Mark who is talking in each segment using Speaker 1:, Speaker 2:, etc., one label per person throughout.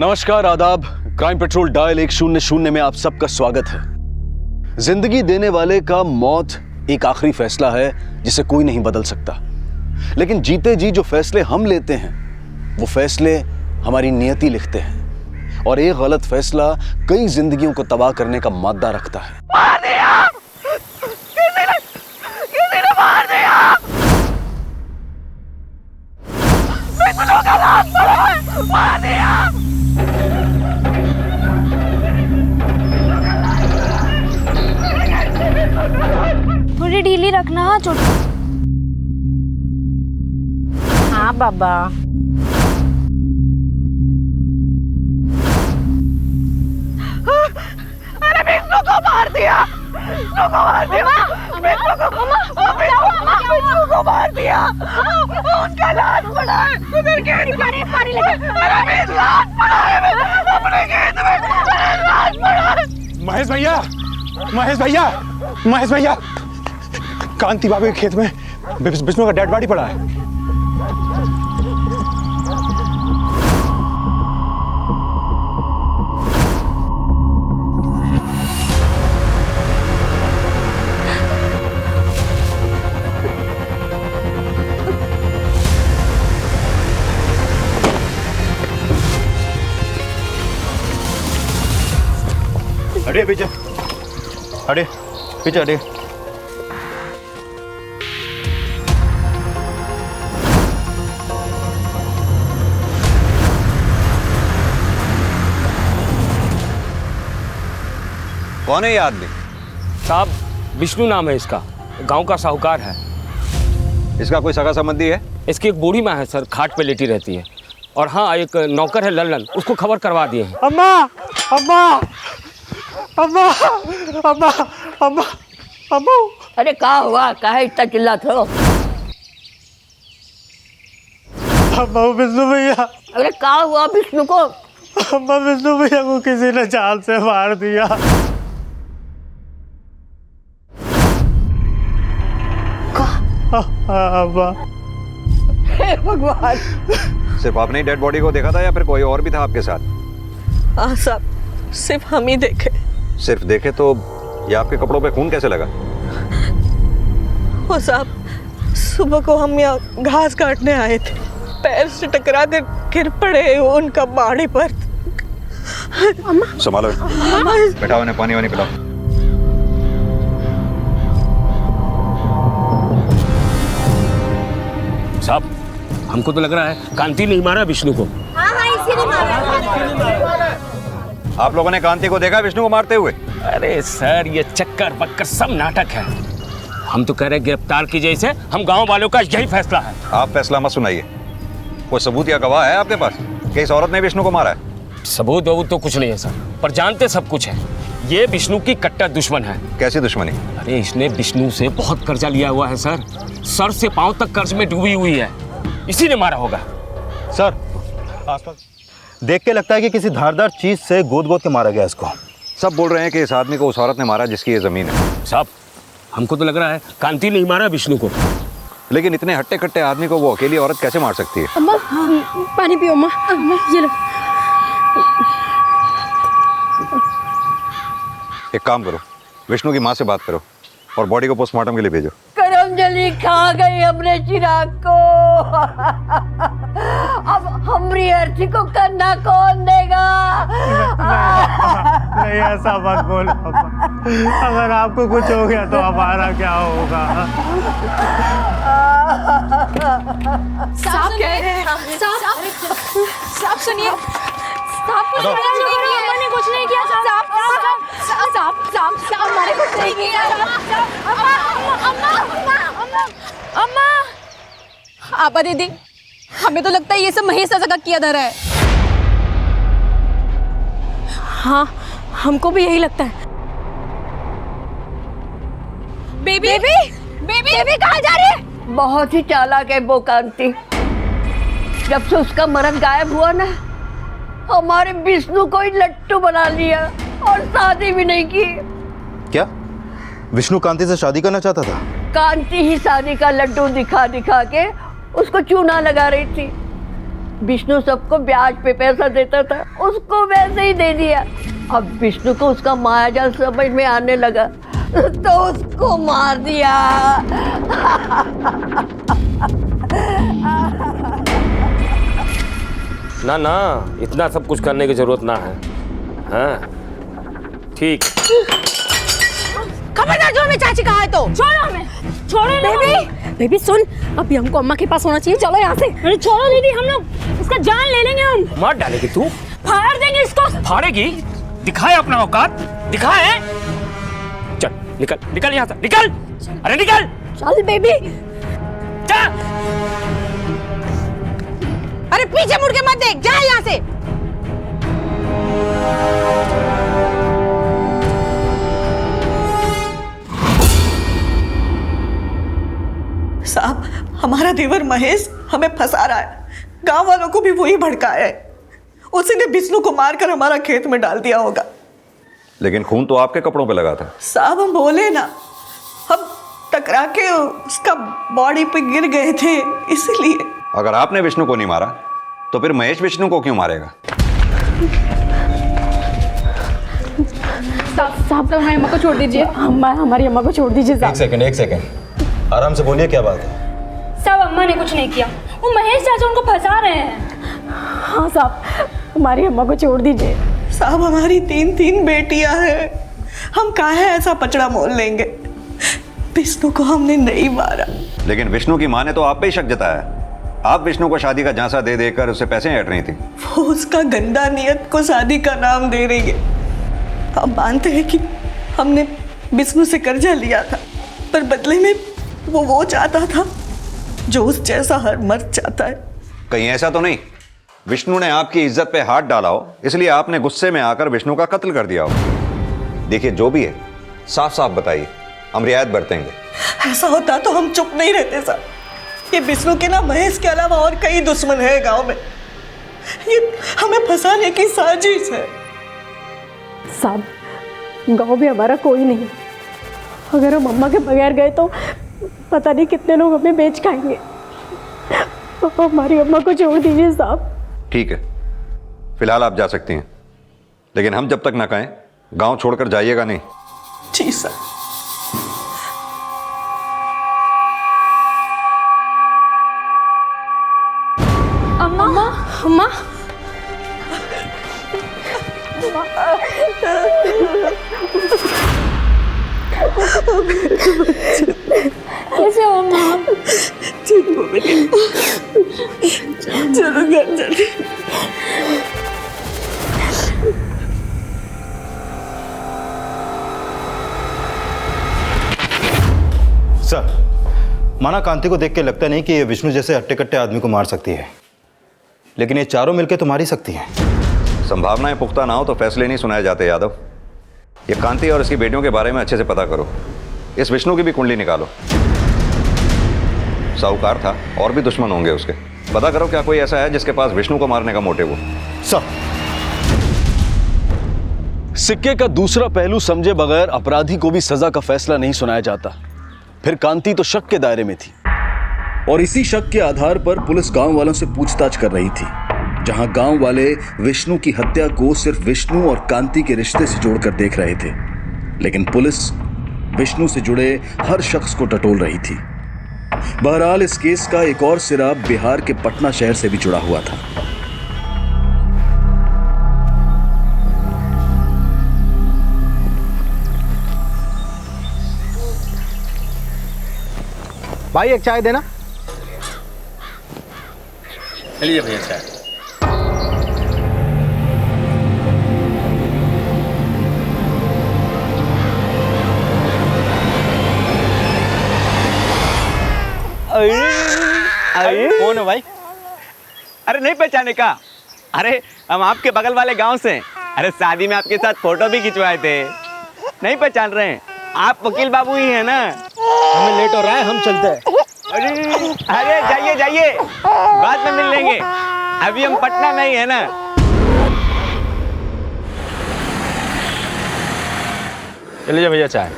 Speaker 1: नमस्कार, आदाब। Crime petrol dial 100 में आप सबका स्वागत है। जिंदगी देने वाले का मौत एक आखिरी फैसला है जिसे कोई नहीं बदल सकता, लेकिन जीते जी जो फैसले हम लेते हैं वो फैसले हमारी नियति लिखते हैं, और एक गलत फैसला कई जिंदगियों को तबाह करने का मादा रखता है।
Speaker 2: मार दिया! किसी ने मार दिया! बिट्टू का लाश पड़ा है! मार दिया!
Speaker 3: थोड़ी ढीली रखना। चोट।
Speaker 4: हाँ बाबा।
Speaker 2: अरे बिट्टू को मार दिया! बिट्टू को मार दिया! बिट्टू को मार दिया! उनका लाश पड़ा है उधर गेट पे। अरे लाश पड़ा है अपने गेट में। लाश पड़ा है।
Speaker 5: महेश भैया, महेश भैया, महेश भैया, कांति बाबू के खेत में विष्णु का डेड बॉडी पड़ा है।
Speaker 6: हटे पीछे, हटे पीछे, हटे।
Speaker 7: कौन है ये आदमी?
Speaker 8: साहब, विष्णु नाम है इसका, गांव का साहूकार है।
Speaker 7: इसका कोई सगा संबंधी है?
Speaker 8: इसकी एक बूढ़ी माँ है सर, खाट पे लेटी रहती है। और हाँ, एक नौकर है लल्लन, उसको खबर करवा दिए हैं।
Speaker 5: अम्मा, अम्मा, अम्मा, अम्मा, अम्मा, अम्मा।
Speaker 4: अरे क्या हुआ? काहे इतना चिल्लाते हो?
Speaker 5: अम्मा, विष्णु भैया।
Speaker 4: अरे क्या हुआ विष्णु को?
Speaker 5: अम्मा, विष्णु भैया को किसी ने चाल से मार दिया। अम्मा।
Speaker 4: हे भगवान।
Speaker 7: सिर्फ आपने ही डेड बॉडी को देखा था या फिर कोई और भी था आपके साथ?
Speaker 2: हाँ साहब, सिर्फ हम ही देखे।
Speaker 7: सिर्फ देखे तो ये आपके कपड़ों पे खून कैसे लगा?
Speaker 2: वो साहब, सुबह को हम यहाँ घास काटने आए थे, पैर से टकरा कर गिर पड़े उनका बाड़ी पर।
Speaker 7: संभालो, बैठाओ, उन्हें पानी वानी पिलाओ।
Speaker 8: साहब, हमको तो लग रहा है कांति ने ही मारा विष्णु को।
Speaker 3: हाँ हाँ, इसी ने मारा।
Speaker 7: आप लोगों ने कांति को देखा विष्णु को मारते हुए?
Speaker 8: अरे सर, ये चक्कर बक्कर सब नाटक है। हम तो कह रहे गिरफ्तार कीजिए इसे, हम गांव वालों का यही फैसला है।
Speaker 7: आप फैसला मत सुनाइए। कोई सबूत या गवाह है आपके पास कि इस औरत ने विष्णु को मारा है?
Speaker 8: सबूत वबूत तो कुछ नहीं है सर, पर जानते सब कुछ है। ये विष्णु की कट्टर दुश्मन है।
Speaker 7: कैसी दुश्मनी?
Speaker 8: अरे इसने विष्णु से बहुत कर्जा लिया हुआ है सर, सर से पांव तक कर्ज में डूबी हुई है। इसी ने मारा होगा।
Speaker 6: सर, आसपास देख के लगता है कि किसी धारदार चीज से गोद गोद के मारा गया इसको।
Speaker 7: सब बोल रहे हैं कि इस आदमी को उस औरत ने मारा जिसकी ये जमीन है।
Speaker 8: साहब, हमको तो लग रहा है कांति ने ही मारा विष्णु को।
Speaker 7: लेकिन इतने हट्टे कट्टे आदमी को वो अकेली औरत कैसे मार सकती है?
Speaker 3: अम्मा, पानी पियो अम्मा। ये लो।
Speaker 7: एक काम करो, विष्णु की माँ से बात करो और बॉडी को पोस्टमार्टम के लिए भेजो।
Speaker 4: करमजली खा गई हमने चिराग को। अब हमारी अर्थी को करना कौन देगा?
Speaker 5: नहीं, ऐसा मत बोलो अम्मा। अगर आपको कुछ हो गया तो हमारा क्या होगा?
Speaker 3: साहब कह रहे हैं। साहब सुनिए। साहब कुछ मैंने कुछ नहीं किया। साहब मैंने कुछ नहीं किया। अम्मा, आपा दीदी, हमें तो लगता है ये सब महेश का किया धरा है। हाँ, हमको भी यही लगता है। बेबी कहाँ जा रही है?
Speaker 4: बहुत ही चालाक है वो कांति। जब से उसका मरण गायब हुआ ना, हमारे विष्णु को ही लट्टू बना लिया और शादी भी नहीं की।
Speaker 6: क्या विष्णु कांति से शादी करना चाहता था?
Speaker 4: कांति ही शादी का लड्डू दिखा दिखा के उसको चूना लगा रही थी। विष्णु सबको ब्याज पे पैसा देता था, उसको वैसे ही दे दिया। अब विष्णु को उसका मायाजाल समझ में आने लगा तो उसको मार दिया।
Speaker 8: ना ना, इतना सब कुछ करने की जरूरत ना है। हाँ ठीक।
Speaker 2: खबरदार जो हमें चाची कहा है तो
Speaker 3: छोड़ो हमें, छोड़ो बेबी। बेबी सुन, अभी हमको अम्मा के पास होना चाहिए, चलो यहाँ से। अरे छोड़ो दीदी, हम लोग इसका जान ले लेंगे। हम
Speaker 8: मार डालेगी तू?
Speaker 3: फाड़ देंगे इसको।
Speaker 8: फाड़ेगी? दिखाए अपना औकात, दिखाए। चल निकल, निकल यहाँ से, निकल। अरे निकल।
Speaker 3: चल बेबी।
Speaker 8: जा।
Speaker 2: अरे पीछे मुड़ के मत देख, जा यहाँ से।
Speaker 9: साहब, हमारा देवर महेश हमें फंसा रहा है। गांव वालों को भी वही भड़काया है। उसी ने विष्णु को मारकर हमारा खेत में डाल दिया होगा।
Speaker 7: लेकिन खून तो आपके कपड़ों पे लगा था।
Speaker 9: साहब हम बोले ना, हम टकरा के उसका बॉडी पे गिर गए थे, इसीलिए।
Speaker 7: अगर आपने विष्णु को नहीं मारा तो फिर महेश विष्णु को क्यों मारेगा?
Speaker 3: साहब तो हमारी अम्मा को छोड़ दीजिए। हमारी अम्मा को छोड़ दीजिए साहब।
Speaker 6: एक सेकंड आराम से बोलिए, क्या बात है?
Speaker 3: साहब अम्मा ने कुछ नहीं किया, वो महेश चाचा उनको फंसा रहे हैं। हाँ साहब, हमारी अम्मा को छोड़ दीजिए।
Speaker 9: साहब हमारी 3 बेटियां हैं, हम काहे ऐसा पचड़ा मोल लेंगे। विष्णु को हमने नहीं मारा।
Speaker 7: लेकिन विष्णु की माँ ने तो आप पे ही शक जताया। आप विष्णु को शादी का झांसा दे देकर उसे पैसे ऐंठ रही थी।
Speaker 9: वो उसका गंदा नियत को शादी का नाम दे रही है। हम मानते हैं कि हमने विष्णु से कर्जा लिया था, पर बदले में वो चाहता था जो उस जैसा हर मर्द चाहता है।
Speaker 7: कहीं ऐसा तो नहीं विष्णु ने आपकी इज्जत पे हाथ डाला हो, इसलिए आपने गुस्से में आकर विष्णु का कत्ल कर दिया हो? देखिए जो भी है साफ साफ बताइए, हम रियायत बरतेंगे।
Speaker 9: ऐसा होता तो हम चुप नहीं रहते साहब। ये विष्णु के ना महेश के अलावा और कई दुश्मन है गांव में। ये हमें फंसाने की साजिश है।
Speaker 3: साहब गांव में हमारा कोई नहीं, अगर हम अम्मा के बगैर गए तो पता नहीं कितने लोग हमें बेच खाएंगे। हमारी अम्मा को छोड़ दीजिए साहब।
Speaker 7: ठीक है, फिलहाल आप जा सकती हैं, लेकिन हम जब तक ना कहें गांव छोड़कर जाइएगा नहीं।
Speaker 9: जी सर।
Speaker 3: अम्मा अम्मा कैसे हो अम्मा?
Speaker 9: ठीक हो बेटे, चलो घर चले।
Speaker 6: सर, माना कांति को देख के लगता नहीं कि ये विष्णु जैसे हट्टे कट्टे आदमी को मार सकती है, लेकिन ये चारों मिलकर तो मार ही सकती हैं।
Speaker 7: संभावनाएं पुख्ता ना हो तो फैसले नहीं सुनाए जाते यादव। ये कांति और इसकी बेटियों के बारे में अच्छे से पता करो। इस विष्णु की भी कुंडली निकालो। साहूकार था, और भी दुश्मन होंगे उसके। पता करो क्या कोई ऐसा है जिसके पास विष्णु को मारने का मोटिव हो।
Speaker 6: सर,
Speaker 1: सिक्के का दूसरा पहलू समझे बगैर अपराधी को भी सजा का फैसला नहीं सुनाया जाता। फिर कांति तो शक के दायरे में थी, और इसी शक के आधार पर पुलिस गांव वालों से पूछताछ कर रही थी, जहां गांव वाले विष्णु की हत्या को सिर्फ विष्णु और कांति के रिश्ते से जोड़कर देख रहे थे। लेकिन पुलिस विष्णु से जुड़े हर शख्स को टटोल रही थी। बहरहाल इस केस का एक और सिरा बिहार के पटना शहर से भी जुड़ा हुआ था।
Speaker 5: भाई एक चाय देना।
Speaker 8: चलिए भैया चाय।
Speaker 10: अरे कौन है भाई? अरे नहीं पहचाने का? अरे हम आपके बगल वाले गांव से। अरे शादी में आपके साथ फोटो भी खिंचवाए थे। नहीं पहचान रहे हैं? आप वकील बाबू ही है ना?
Speaker 5: हमें लेट हो रहा है, हम चलते हैं।
Speaker 10: अरे जाइए जाइए, बाद में मिल लेंगे। अभी हम पटना में ही है ना।
Speaker 8: चलिए भैया चाय।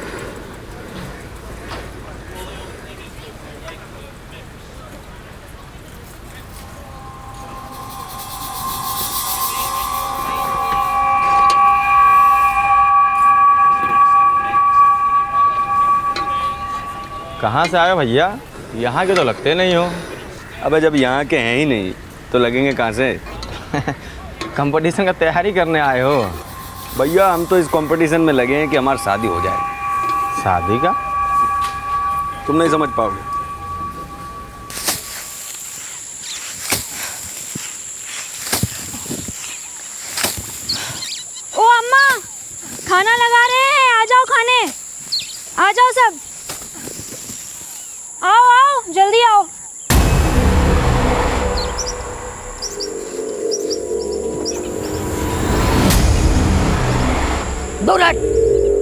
Speaker 10: कहाँ से आए हो भैया? यहाँ के तो लगते नहीं हो।
Speaker 11: अबे जब यहाँ के हैं ही नहीं तो लगेंगे कहाँ से?
Speaker 10: कंपटीशन का तैयारी करने आए हो?
Speaker 11: भैया हम तो इस कंपटीशन में लगे हैं कि हमारी शादी हो जाए।
Speaker 10: शादी का?
Speaker 11: तुम नहीं समझ पाओगे।
Speaker 3: ओ अम्मा, खाना लगा रहे हैं, आ जाओ खाने। आ जाओ सब, आओ आओ जल्दी आओ।
Speaker 4: दुलट,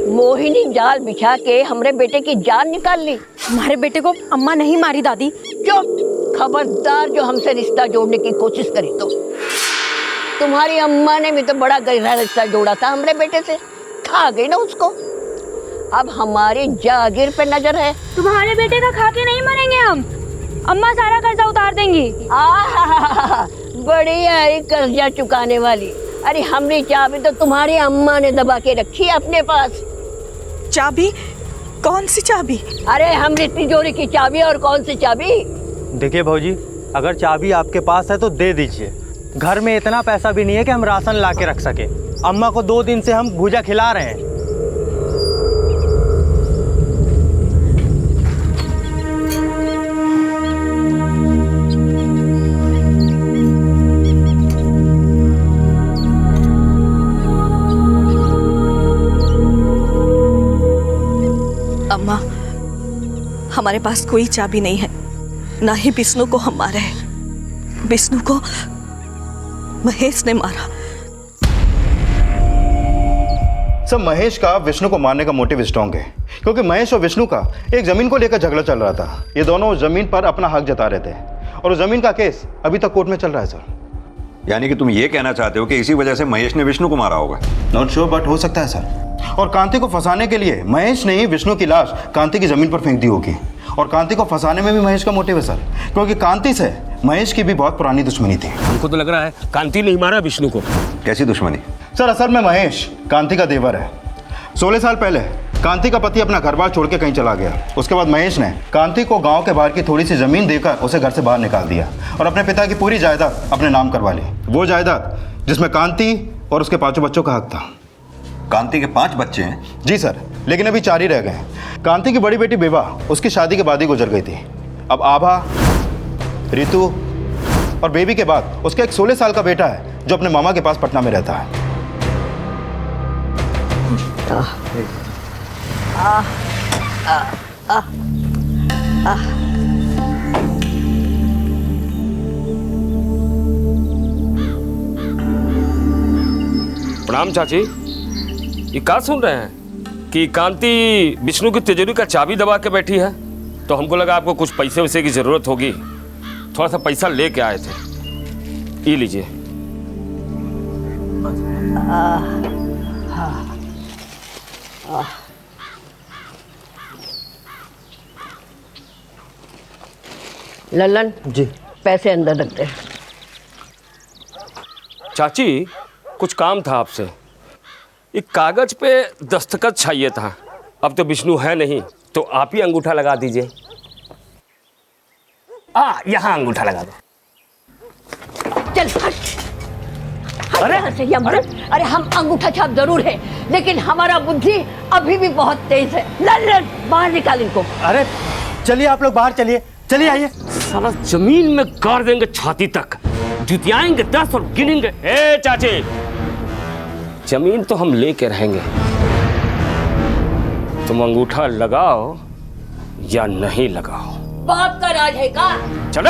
Speaker 4: मोहिनी जाल बिछा के हमरे बेटे की जान निकाल ली।
Speaker 3: हमारे बेटे को अम्मा नहीं मारी दादी।
Speaker 4: चुप, खबरदार जो हमसे रिश्ता जोड़ने की कोशिश करी तो। तुम्हारी अम्मा ने भी तो बड़ा गहरा रिश्ता जोड़ा था हमरे बेटे से, खा गई ना उसको। अब हमारी जागीर पे नजर है।
Speaker 3: तुम्हारे बेटे का खा के नहीं मरेंगे हम, अम्मा सारा कर्जा उतार देंगी।
Speaker 4: आहा, बढ़िया है कर्जा चुकाने वाली। अरे हमने चाबी तो तुम्हारी अम्मा ने दबा के रखी है अपने पास।
Speaker 9: चाबी? कौन सी चाबी?
Speaker 4: अरे हमने तिजोरी की चाबी, और कौन सी चाबी?
Speaker 10: देखिए भाऊजी, अगर चाबी आपके पास है तो दे दीजिए। घर में इतना पैसा भी नहीं है कि हम राशन ला के रख सके। अम्मा को 2 दिन से हम भूजा खिला रहे हैं।
Speaker 9: अम्मा, हमारे पास कोई चाबी नहीं है, ना ही विष्णु को हम मारे हैं। विष्णु को महेश ने मारा।
Speaker 6: सब महेश का विष्णु को मारने का मोटिव स्ट्रॉन्ग है, क्योंकि महेश और विष्णु का एक जमीन को लेकर झगड़ा चल रहा था। ये दोनों जमीन पर अपना हक जता रहे थे और उस जमीन का केस अभी तक कोर्ट में चल रहा है सर।
Speaker 7: यानी कि तुम ये कहना चाहते हो कि इसी वजह से महेश ने विष्णु को मारा होगा?
Speaker 6: नॉट श्योर, बट हो सकता है सर। और कांति को फंसाने के लिए महेश ने ही विष्णु की लाश कांति की जमीन पर फेंक दी होगी। और कांति को फंसाने में भी महेश का मोटिव है सर, क्योंकि कांति से महेश की भी बहुत पुरानी दुश्मनी थी।
Speaker 8: हमको तो लग रहा है कांति नहीं मारा विष्णु को।
Speaker 7: कैसी दुश्मनी?
Speaker 6: सर असल में महेश कांति का देवर है। 16 साल पहले कांति का पति अपना घर बार छोड़ के कहीं चला गया। उसके बाद महेश ने कांति को गांव के बाहर की थोड़ी सी जमीन देकर उसे घर से बाहर निकाल दिया और अपने पिता की पूरी जायदाद अपने नाम करवा ली। वो जायदाद जिसमें कांति और उसके 5 बच्चों का हक था।
Speaker 7: कांति के 5 बच्चे हैं?
Speaker 6: जी सर, लेकिन अभी 4 ही रह गए। कांति की बड़ी बेटी बेबा उसकी शादी के बाद ही गुजर गई थी। अब आभा, रितु और बेबी के बाद उसका एक 16 साल का बेटा है जो अपने मामा के पास पटना में रहता है।
Speaker 8: प्रणाम चाची। ये क्या सुन रहे हैं कि कांति विष्णु की तिजोरी का चाबी दबा के बैठी है? तो हमको लगा आपको कुछ पैसे वैसे की जरूरत होगी, थोड़ा सा पैसा लेके आए थे। ये लीजिए।
Speaker 4: लल्लन
Speaker 10: जी।
Speaker 4: पैसे अंदर रख दे।
Speaker 8: चाची कुछ काम था आपसे। एक कागज पे दस्तखत चाहिए था। अब तो विष्णु है नहीं, तो आप ही अंगूठा लगा दीजिए। यहाँ अंगूठा लगा दो।
Speaker 4: चल हट। अरे अरे हम अंगूठा छाप जरूर है, लेकिन हमारा बुद्धि अभी भी बहुत तेज है। लल्लन बाहर निकाल इनको।
Speaker 10: अरे चलिए आप लोग बाहर चलिए, चलिए आइए।
Speaker 8: साला जमीन में गाड़ देंगे छाती तक, जुतियाएंगे 10 और गिनेंगे। ए चाची, जमीन तो हम लेके रहेंगे, तुम अंगूठा लगाओ या नहीं लगाओ।
Speaker 4: बाप का राज है का?
Speaker 8: चले।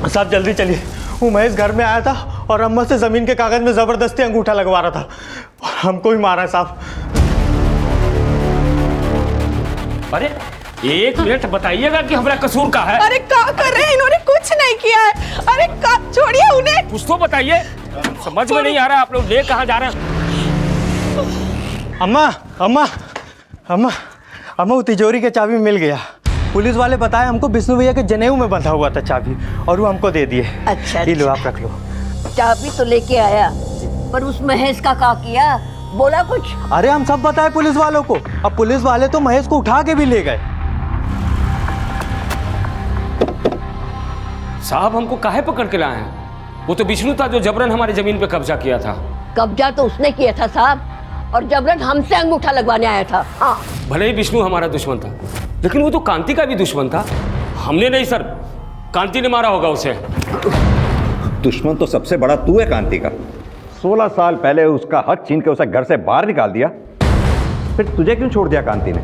Speaker 10: साहब जल्दी चलिए। वो महेश घर में आया था और अम्मा से जमीन के कागज में जबरदस्ती अंगूठा लगवा रहा था और हमको ही मारा है साहब।
Speaker 8: अरे 1 मिनट बताइएगा कि हमारा कसूर का है।
Speaker 9: अरे क्या कर रहे हैं? इन्होंने कुछ नहीं किया है। अरे छोड़िए उन्हें।
Speaker 8: कुछ तो बताइए, समझ में नहीं आ रहा आप लोग ले कहाँ जा रहे हैं।
Speaker 10: अम्मा अम्मा अम्मा अम्मा, वो तिजोरी के चाबी मिल गया। पुलिस वाले बताए हमको विष्णु भैया के जनेऊ में बंधा हुआ था चाबी, और वो हमको दे दिए।
Speaker 4: अच्छा,
Speaker 10: ये लो आप रख लो।
Speaker 4: चाबी तो लेके आया, पर उस महेश का क्या किया? बोला कुछ?
Speaker 12: अरे हम सब बताए पुलिस वालों को। अब पुलिस वाले तो महेश को उठा के भी ले गए।
Speaker 8: साहब हमको काहे पकड़ के लाए हैं? वो तो विष्णु था जो जबरन हमारी जमीन पे कब्जा किया था।
Speaker 4: कब्जा तो उसने किया था साहब, और जबरन हमसे अंगूठा लगवाने आया था। हाँ,
Speaker 8: भले ही विष्णु हमारा दुश्मन था, लेकिन वो तो कांति का भी दुश्मन था। हमने नहीं सर, कांति ने मारा होगा उसे।
Speaker 7: दुश्मन तो सबसे बड़ा तू है कांति का। 16 साल पहले उसका हक छीन के उसे घर से बाहर निकाल दिया, फिर तुझे क्यों छोड़ दिया कांति ने?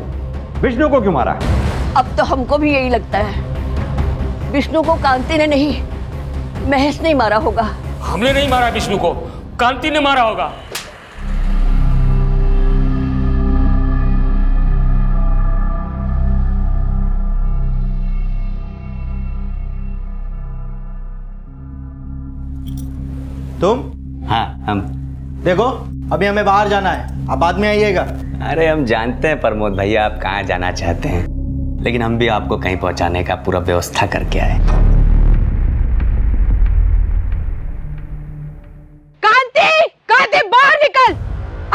Speaker 7: विष्णु को क्यों मारा?
Speaker 4: अब तो हमको भी यही लगता है, विष्णु को कांति ने नहीं, महेश ने मारा होगा।
Speaker 8: हमने नहीं मारा विष्णु को, कांति ने मारा होगा।
Speaker 12: तुम?
Speaker 10: हाँ हम।
Speaker 12: देखो अभी हमें बाहर जाना है, आप बाद में आइएगा।
Speaker 10: अरे हम जानते हैं प्रमोद भैया आप कहाँ जाना चाहते हैं, लेकिन हम भी आपको कहीं पहुंचाने का पूरा व्यवस्था करके आए।
Speaker 2: कांति, कांति बाहर निकल।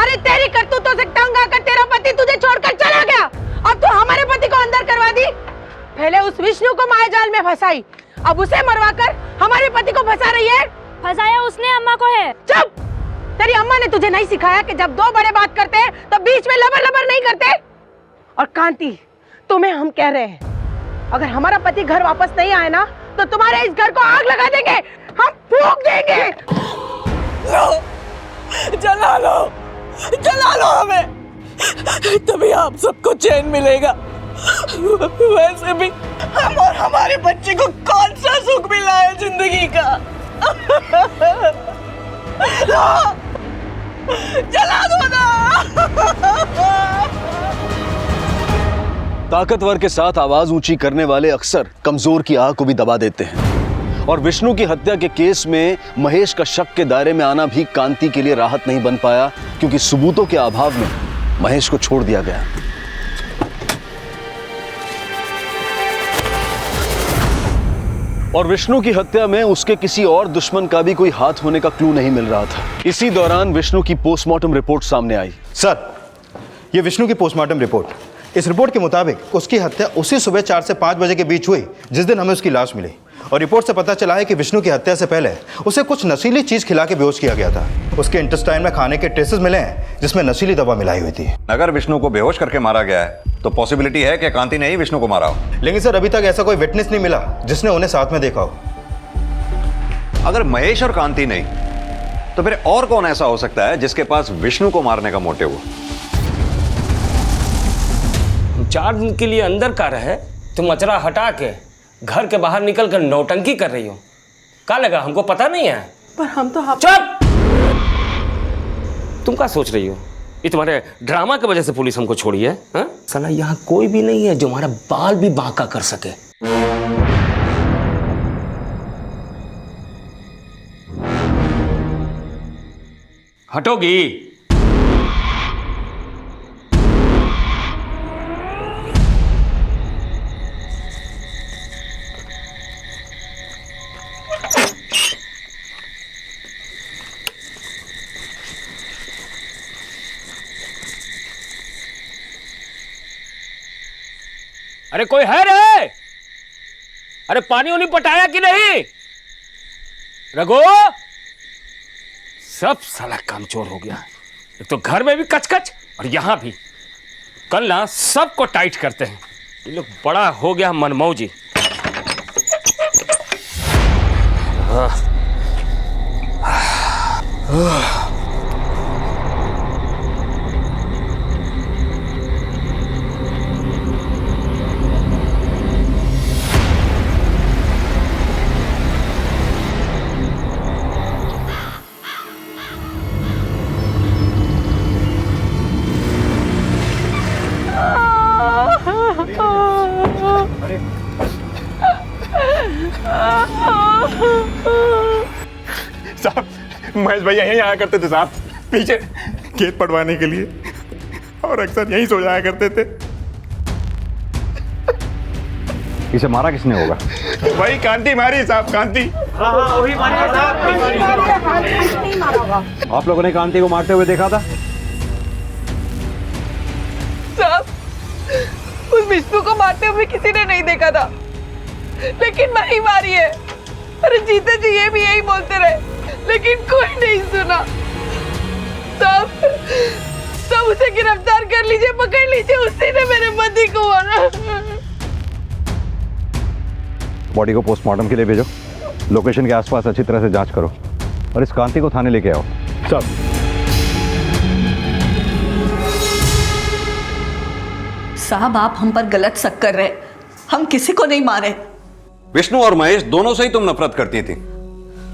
Speaker 2: अरे तेरी करतूतों से तंग आकर तेरा पति तुझे छोड़कर चला गया, अब तो हमारे पति को अंदर करवा दी। पहले उस विष्णु को मायाजाल में फंसाई, अब उसे मरवाकर हमारे पति को फंसा रही है।
Speaker 3: फंसाया उसने अम्मा को है।
Speaker 2: चुप! तेरी अम्मा ने तुझे नहीं सिखाया कि जब दो बड़े बात करते हैं तो बीच में लबर लबर नहीं करते? और कांति, तुम्हें हम कह रहे हैं, अगर हमारा पति घर वापस नहीं आए ना तो तुम्हारे इस घर को आग लगा देंगे, हम फूंक देंगे।
Speaker 9: जला लो, जला लो हमें, तभी आप सबको चैन मिलेगा। वैसे भी हम और हमारे बच्चे को कौन सा सुख मिला है जिंदगी का? जला दो ना।
Speaker 1: ताकतवर के साथ आवाज ऊंची करने वाले अक्सर कमजोर की आह को भी दबा देते हैं, और विष्णु की हत्या के केस में महेश का शक के दायरे में आना भी कांति के लिए राहत नहीं बन पाया, क्योंकि सबूतों के अभाव में महेश को छोड़ दिया गया। और विष्णु की हत्या में उसके किसी और दुश्मन का भी कोई हाथ होने का क्लू नहीं मिल रहा था। इसी दौरान विष्णु की पोस्टमार्टम रिपोर्ट सामने आई।
Speaker 6: सर, ये विष्णु की पोस्टमार्टम रिपोर्ट। इस रिपोर्ट के मुताबिक उसकी हत्या उसी सुबह 4 से 5 बजे के बीच हुई जिस दिन हमें उसकी लाश मिली, और रिपोर्ट से पता चला है कि विष्णु की हत्या से पहले उसे कुछ नशीली चीज खिला के बेहोश किया गया था। उसके इंटेस्टाइन में खाने के ट्रेसेस मिले हैं जिसमें नशीली दवा मिलाई हुई थी।
Speaker 7: अगर विष्णु को बेहोश करके मारा गया है तो पॉसिबिलिटी है कि कांति ने ही विष्णु को मारा हो।
Speaker 6: लेकिन सर, अभी तक ऐसा कोई विटनेस नहीं मिला जिसने उन्हें साथ में देखा हो।
Speaker 7: अगर महेश और कांति नहीं, तो फिर और कौन ऐसा हो सकता है जिसके पास विष्णु को मारने का मोटिव हो?
Speaker 8: 4 दिन के लिए अंदर का रहे, तुम अचरा हटा के घर के बाहर निकल कर नौटंकी कर रही हो। क्या लगा हमको पता नहीं है?
Speaker 9: पर हम तो
Speaker 8: चुप! तुम क्या सोच रही हो? ये तुम्हारे ड्रामा की वजह से पुलिस हमको छोड़ी है? हाँ? साला यहाँ कोई भी नहीं है जो हमारा बाल भी बांका कर सके। हटोगी? अरे कोई है रे? अरे पानी उनी पटाया कि नहीं? रघु, सब साला कामचोर हो गया। एक तो घर में भी कचकच और यहां भी। कल ना सबको टाइट करते हैं। ये लोग बड़ा हो गया मनमौजी।
Speaker 5: साहब, महेश भैया यहीं आया करते थे साहब, पीछे खेत पटवाने के लिए, और अक्सर यहीं सो जाया करते थे।
Speaker 7: इसे मारा किसने होगा?
Speaker 5: वही कांति मारी साहब, कांति।
Speaker 12: हाँ वही
Speaker 7: आप लोगों ने कांति को मारते हुए देखा था?
Speaker 2: विष्णु को मारते हुए किसी ने नहीं देखा था, लेकिन मैं ही मारी है। अरे जीते जी ये भी यही बोलते रहे, लेकिन कोई नहीं सुना। सब उसे गिरफ्तार कर लीजिए, पकड़ लीजिए, उसी ने मेरे पति को मारा।
Speaker 7: बॉडी को पोस्टमार्टम के लिए भेजो, लोकेशन के आसपास अच्छी तरह से जांच करो और इस कांति को थाने लेके आओ।
Speaker 5: सब
Speaker 9: साहब आप हम पर गलत शक कर रहे हैं, हम किसी को नहीं मारे।
Speaker 7: विष्णु और महेश दोनों से ही तुम नफरत करती थी,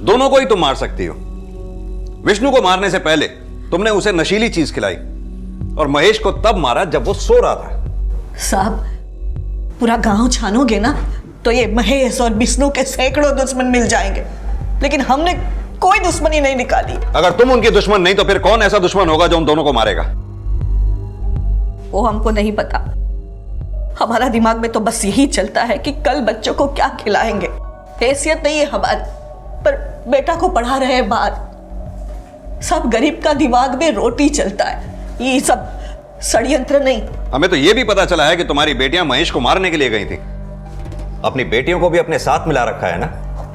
Speaker 7: दोनों को ही तुम मार सकती हो। विष्णु को मारने से पहले तुमने उसे नशीली चीज खिलाई और महेश को तब मारा जब वो सो रहा था।
Speaker 9: साहब पूरा गांव छानोगे ना तो ये महेश और विष्णु के सैकड़ों दुश्मन मिल जाएंगे, लेकिन हमने कोई दुश्मनी नहीं निकाली।
Speaker 7: अगर तुम उनके दुश्मन नहीं तो फिर कौन ऐसा दुश्मन होगा जो उन दोनों को मारेगा?
Speaker 9: वो हमको नहीं पता, हमारा दिमाग में तो बस यही चलता है कि कल बच्चों को क्या खिलाएंगे। हैसियत नहीं है हमारी, पर बेटा को पढ़ा रहे हैं बाहर। सब गरीब का दिमाग में रोटी चलता है, ये सब षड्यंत्र नहीं।
Speaker 7: हमें तो यह भी पता चला है कि तुम्हारी बेटियां महेश को मारने के लिए गई थी। अपनी बेटियों को भी अपने साथ मिला रखा है ना?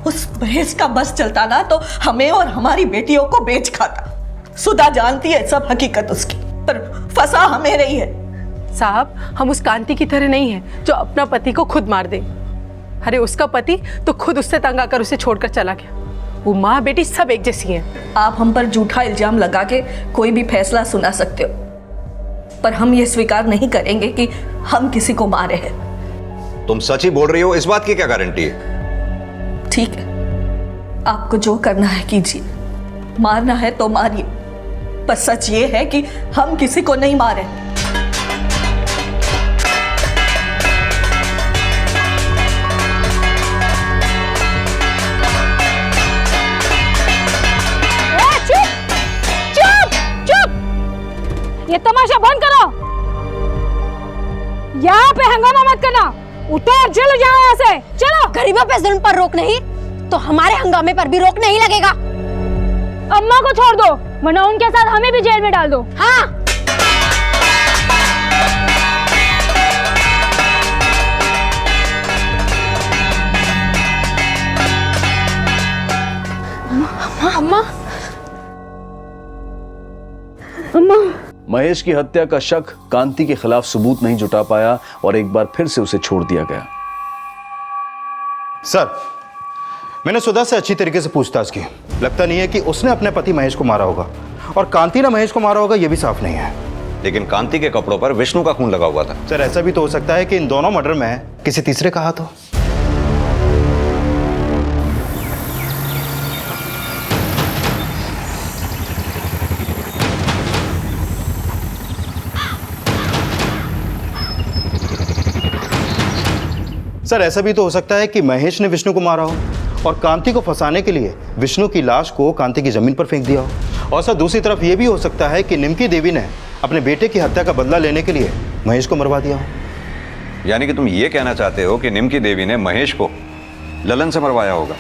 Speaker 9: उस महेश का बस चलता ना तो हमें और हमारी बेटियों को बेच खाता। सुधा जानती है सब हकीकत उसकी, पर फंसा हमें रही है।
Speaker 2: साहब हम उस कांति की तरह नहीं है जो अपना पति को खुद मार दे। अरे उसका पति तो खुद उससे तंग आकर उसे छोड़कर चला गया। वो माँ बेटी सब एक जैसी हैं।
Speaker 9: आप हम पर झूठा इल्जाम लगा के कोई भी फैसला सुना सकते हो, पर हम ये स्वीकार नहीं करेंगे कि हम किसी को मारे हैं।
Speaker 7: तुम सच ही बोल रही हो, इस बात की क्या गारंटी है?
Speaker 9: ठीक है, आपको जो करना है कीजिए, मारना है तो मारिए, पर सच ये है कि हम किसी को नहीं मारे।
Speaker 3: ये तमाशा बंद करो, यहाँ पे हंगामा मत करना। उठो और चलो जाओ यहाँ से, चलो।
Speaker 13: गरीबों पे जुल्म पर रोक नहीं तो हमारे हंगामे पर भी रोक नहीं लगेगा।
Speaker 3: अम्मा को छोड़ दो, वरना उनके साथ हमें भी जेल में डाल दो।
Speaker 13: हाँ
Speaker 3: अम्मा, अम्मा।
Speaker 1: महेश की हत्या का शक कांति के खिलाफ सबूत नहीं जुटा पाया और एक बार फिर से उसे छोड़ दिया गया।
Speaker 6: सर, मैंने सुधा से अच्छी तरीके से पूछताछ की, लगता नहीं है कि उसने अपने पति महेश को मारा होगा, और कांति ने महेश को मारा होगा यह भी साफ नहीं है।
Speaker 7: लेकिन कांति के कपड़ों पर विष्णु का खून लगा हुआ था।
Speaker 6: सर, ऐसा भी तो हो सकता है कि इन दोनों मर्डर में किसी तीसरे का हाथ हो। सर, ऐसा भी तो हो सकता है कि महेश ने विष्णु को मारा हो और कांति को फंसाने के लिए विष्णु की लाश को कांति की जमीन पर फेंक दिया हो। और सर, दूसरी तरफ यह भी हो सकता है कि निमकी देवी ने अपने बेटे की हत्या का बदला लेने के लिए महेश को मरवा दिया हो।
Speaker 7: यानी कि तुम ये कहना चाहते हो कि निमकी देवी ने महेश को ललन से मरवाया होगा?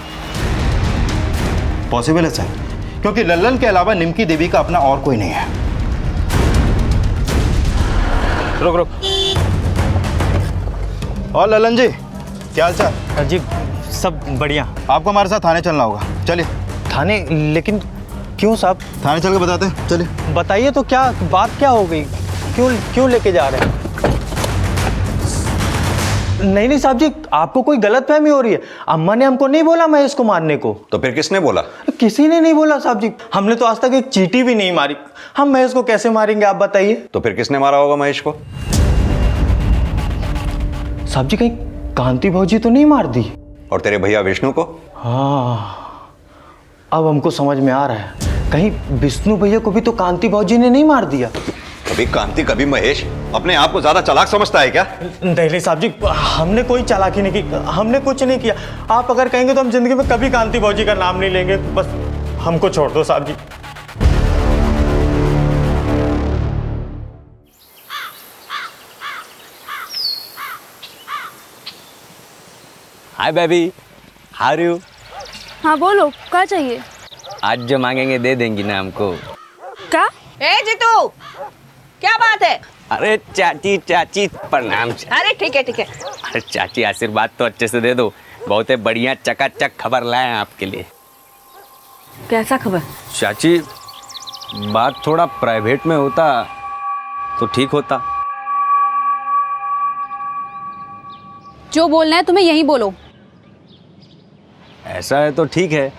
Speaker 6: पॉसिबल है सर, क्योंकि ललन के अलावा निमकी देवी का अपना और कोई नहीं है।
Speaker 12: रुक रुक।
Speaker 6: और ललन जी, क्या हाल चाल?
Speaker 12: जी सब बढ़िया।
Speaker 6: आपको हमारे साथ थाने चलना होगा, चलिए।
Speaker 12: थाने? लेकिन क्यों साहब?
Speaker 6: थाने चल के बताते हैं, चलिए।
Speaker 12: बताइए तो, क्या बात क्या हो गई? क्यों लेके जा रहे हैं? नहीं साहब जी, आपको कोई गलतफहमी हो रही है। अम्मा ने हमको नहीं बोला महेश को मारने को।
Speaker 7: तो फिर किसने बोला?
Speaker 12: किसी ने नहीं बोला साहब जी, हमने तो आज तक एक चींटी भी नहीं मारी। हम महेश को कैसे मारेंगे आप बताइए?
Speaker 7: तो फिर किसने मारा होगा महेश को?
Speaker 12: साहब जी, कहीं कांति भौजी तो नहीं मार दी?
Speaker 7: और तेरे भैया विष्णु को?
Speaker 12: हाँ, अब हमको समझ में आ रहा है, कहीं विष्णु भैया को भी तो कांति भौजी ने नहीं मार दिया।
Speaker 7: कभी कांति कभी महेश, अपने आप को ज्यादा चालाक समझता है क्या?
Speaker 12: नहीं साहब जी, हमने कोई चालाकी नहीं की, हमने कुछ नहीं किया। आप अगर कहेंगे तो हम जिंदगी में कभी कांति भौजी का नाम नहीं लेंगे। बस हमको छोड़ दो साहब जी।
Speaker 10: Hi baby, how are you?
Speaker 3: हाँ बोलो, क्या चाहिए?
Speaker 10: आज जो मांगेंगे दे देंगी ना हमको?
Speaker 3: क्या?
Speaker 4: ए जीतू, क्या बात है?
Speaker 10: अरे चाची चाची प्रणाम।
Speaker 4: अरे ठीक है ठीक है।
Speaker 10: अरे चाची आशीर्वाद तो अच्छे से दे दो, बहुत ही बढ़िया चकाचक खबर लाए हैं आपके लिए।
Speaker 4: कैसा खबर?
Speaker 11: चाची बात थोड़ा प्राइवेट में होता तो ठीक होता।
Speaker 13: जो बोलना है तुम्हें यही बोलो।
Speaker 11: ऐसा है तो ठीक है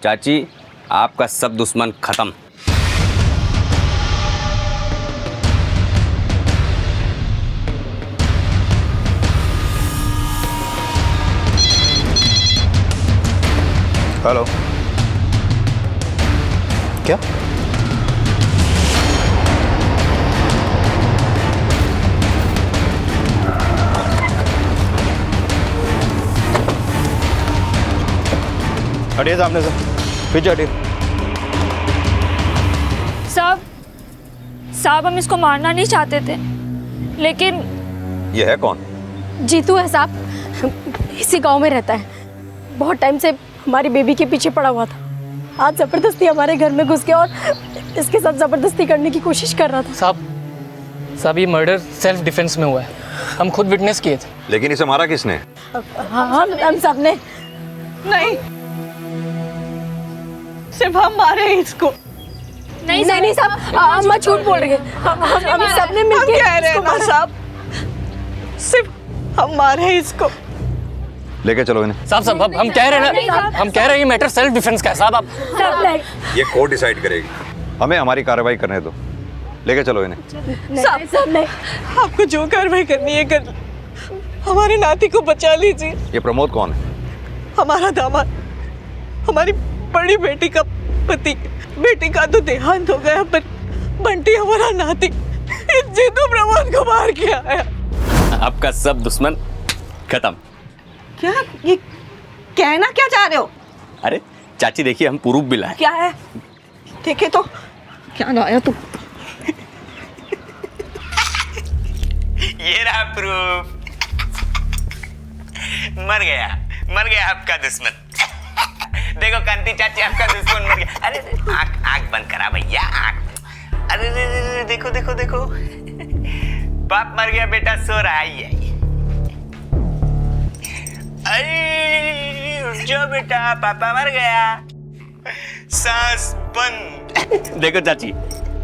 Speaker 11: चाची, आपका सब दुश्मन खत्म।
Speaker 6: हेलो, क्या? हटिए सामने से, पीछे हटिए।
Speaker 3: साहब हम इसको मारना नहीं चाहते थे, लेकिन
Speaker 7: ये है कौन?
Speaker 3: जीतू है साहब, इसी गांव में रहता है। बहुत टाइम से हमारी बेबी के पीछे पड़ा हुआ था। आज जबरदस्ती हमारे घर में घुस गया और इसके साथ जबरदस्ती करने की कोशिश कर रहा था।
Speaker 12: साहब ये मर्डर सेल्फ डिफेंस में हुआ है, हम खुद विटनेस किए थे।
Speaker 7: लेकिन इसे मारा किसने?
Speaker 3: हाँ हम सब ने।
Speaker 9: नहीं, सिर्फ हम मारे इसको।
Speaker 3: नहीं साहब, अम्मा झूठ बोल रही है। हम सब ने मिलकर
Speaker 9: कह रहे हैं ना साहब, सिर्फ हम मारे इसको।
Speaker 7: लेके चलो इन्हें।
Speaker 12: साहब हम कह रहे हैं ना, हम कह रहे हैं ये मैटर सेल्फ डिफेंस का है साहब। आप
Speaker 7: ये कोर्ट डिसाइड करेगी, हमें हमारी कार्रवाई करने दो। लेके चलो इन्हें।
Speaker 9: साहब नहीं, आपको जो कार्रवाई करनी है कर, हमारे नाती को बचा लीजिए।
Speaker 7: ये प्रमोद कौन है?
Speaker 9: हमारा दामाद, हमारी बड़ी बेटी का पति। बेटी का तो देहांत हो गया, पर बंटी हमारा नाती जीतू प्रमोद को मार के आया।
Speaker 11: आपका सब दुश्मन खत्म।
Speaker 9: क्या ये कहना क्या चाह रहे हो?
Speaker 11: अरे चाची देखिए, हम प्रूफ भी लाए।
Speaker 9: क्या है देखे तो। क्या लाया तू?
Speaker 10: ये रहा प्रूफ। मर गया आपका दुश्मन। देखो कांति चाची, आपका दुश्मन मर गया। अरे आंख बंद करा भैया, आंख। अरे देखो देखो देखो, बाप मर गया, बेटा सो रहा है। अरे उठ जाओ बेटा, पापा मर गया। सांस बंद। देखो चाची,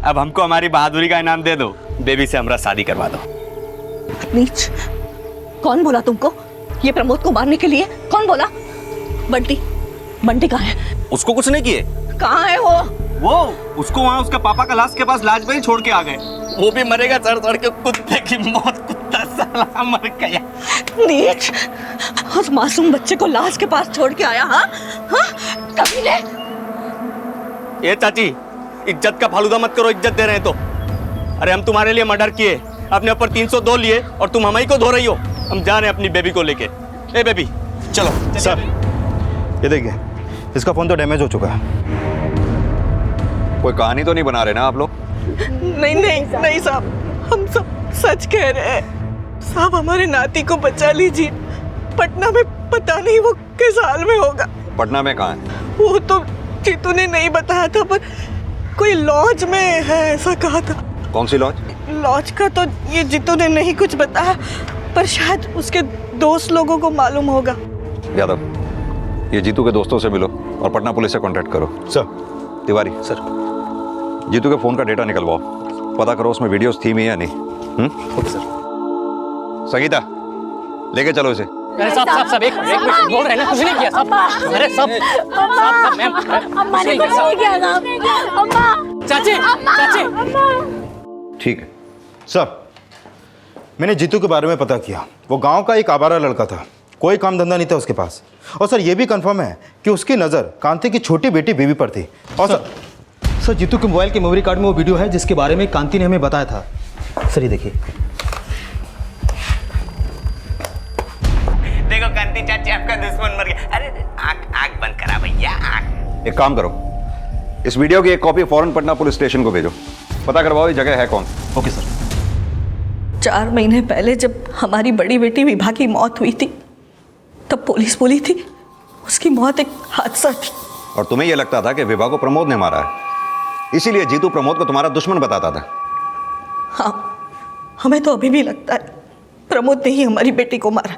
Speaker 10: अब हमको हमारी बहादुरी का इनाम दे दो, बेबी से हमारा शादी करवा दो।
Speaker 9: नीच, कौन बोला तुमको ये प्रमोद को मारने के लिए? कौन बोला? बंटी कहाँ है?
Speaker 11: उसको कुछ नहीं किए।
Speaker 9: कहाँ है
Speaker 11: वो उसको वहाँ उसका पापा का लाश के पास लाज पे ही छोड़ के आ गए। वो भी मरेगा सड़ के कुत्ते की मौत। कुत्ता साला मर गया।
Speaker 9: नीच, उस मासूम बच्चे को लाश के पास छोड़ के आया। हाँ कमीने।
Speaker 11: ये चाची, इज्जत का फालूदा मत करो, इज्जत दे रहे हैं तो। अरे हम तुम्हारे लिए मर्डर किए, अपने ऊपर 302 लिए और तुम हमारी को धो रही हो। हम जा रहे हैं अपनी बेबी को लेके। ए बेबी चलो।
Speaker 6: सर ये देखिए, इसका फोन तो डैमेज हो चुका है।
Speaker 7: कोई कहानी तो नहीं बना रहे ना आप लोग?
Speaker 9: नहीं साहब, हम सब सच कह रहे हैं। साहब हमारे नाती को बचा लीजिए। पटना में पता नहीं वो किस हाल में होगा।
Speaker 7: पटना में कहाँ है?
Speaker 9: वो तो जीतू ने नहीं बताया था, पर कोई लॉज में है ऐसा कहा था।
Speaker 7: कौन सी लॉज?
Speaker 9: लॉज का तो ये जीतू ने नहीं कुछ बताया, पर शायद उसके दोस्त लोगों को मालूम होगा।
Speaker 7: यादव, ये जीतू के दोस्तों से मिलो और पटना पुलिस से कांटेक्ट करो।
Speaker 6: सर।
Speaker 7: तिवारी सर, जीतू के फोन का डेटा निकलवाओ, पता करो उसमें वीडियोस थी भी या नहीं।
Speaker 6: Okay sir.
Speaker 7: संगीता, लेके चलो इसे।
Speaker 12: अरे साहब एक मिनट बोल रहे हैं ना, कुछ नहीं किया साहब। अरे साहब मैम,
Speaker 3: अम्मा ने कुछ नहीं किया साहब। अम्मा,
Speaker 12: चाची।
Speaker 7: ठीक है
Speaker 6: सर, मैंने जीतू के बारे में पता किया। वो गांव का एक आवारा लड़का था, कोई काम धंधा नहीं था उसके पास। और सर ये भी कंफर्म है कि उसकी नज़र कांति की छोटी बेटी बेबी पर थी। और
Speaker 14: सर जीतू के मोबाइल के मेमोरी कार्ड में वो वीडियो है जिसके बारे में कांति ने हमें बताया था। सर ये देखिए।
Speaker 10: देखो कांति चाची, आपका दुश्मन मर गया। अरे आंख बंद करा भैया, आंख।
Speaker 7: एक काम करो, इस वीडियो की एक कॉपी फौरन पटना पुलिस स्टेशन को भेजो, पता करवाओ ये जगह है कौन।
Speaker 14: Okay sir.
Speaker 9: 4 महीने पहले जब हमारी बड़ी बेटी विभा की मौत हुई थी, तब पुलिस बोली थी उसकी मौत एक हादसा थी।
Speaker 7: और तुम्हें यह लगता था कि विभा को प्रमोद ने मारा है, इसीलिए जीतू प्रमोद को तुम्हारा दुश्मन बताता था।
Speaker 9: हाँ, हमें तो अभी भी लगता है प्रमोद ने ही हमारी बेटी को मारा,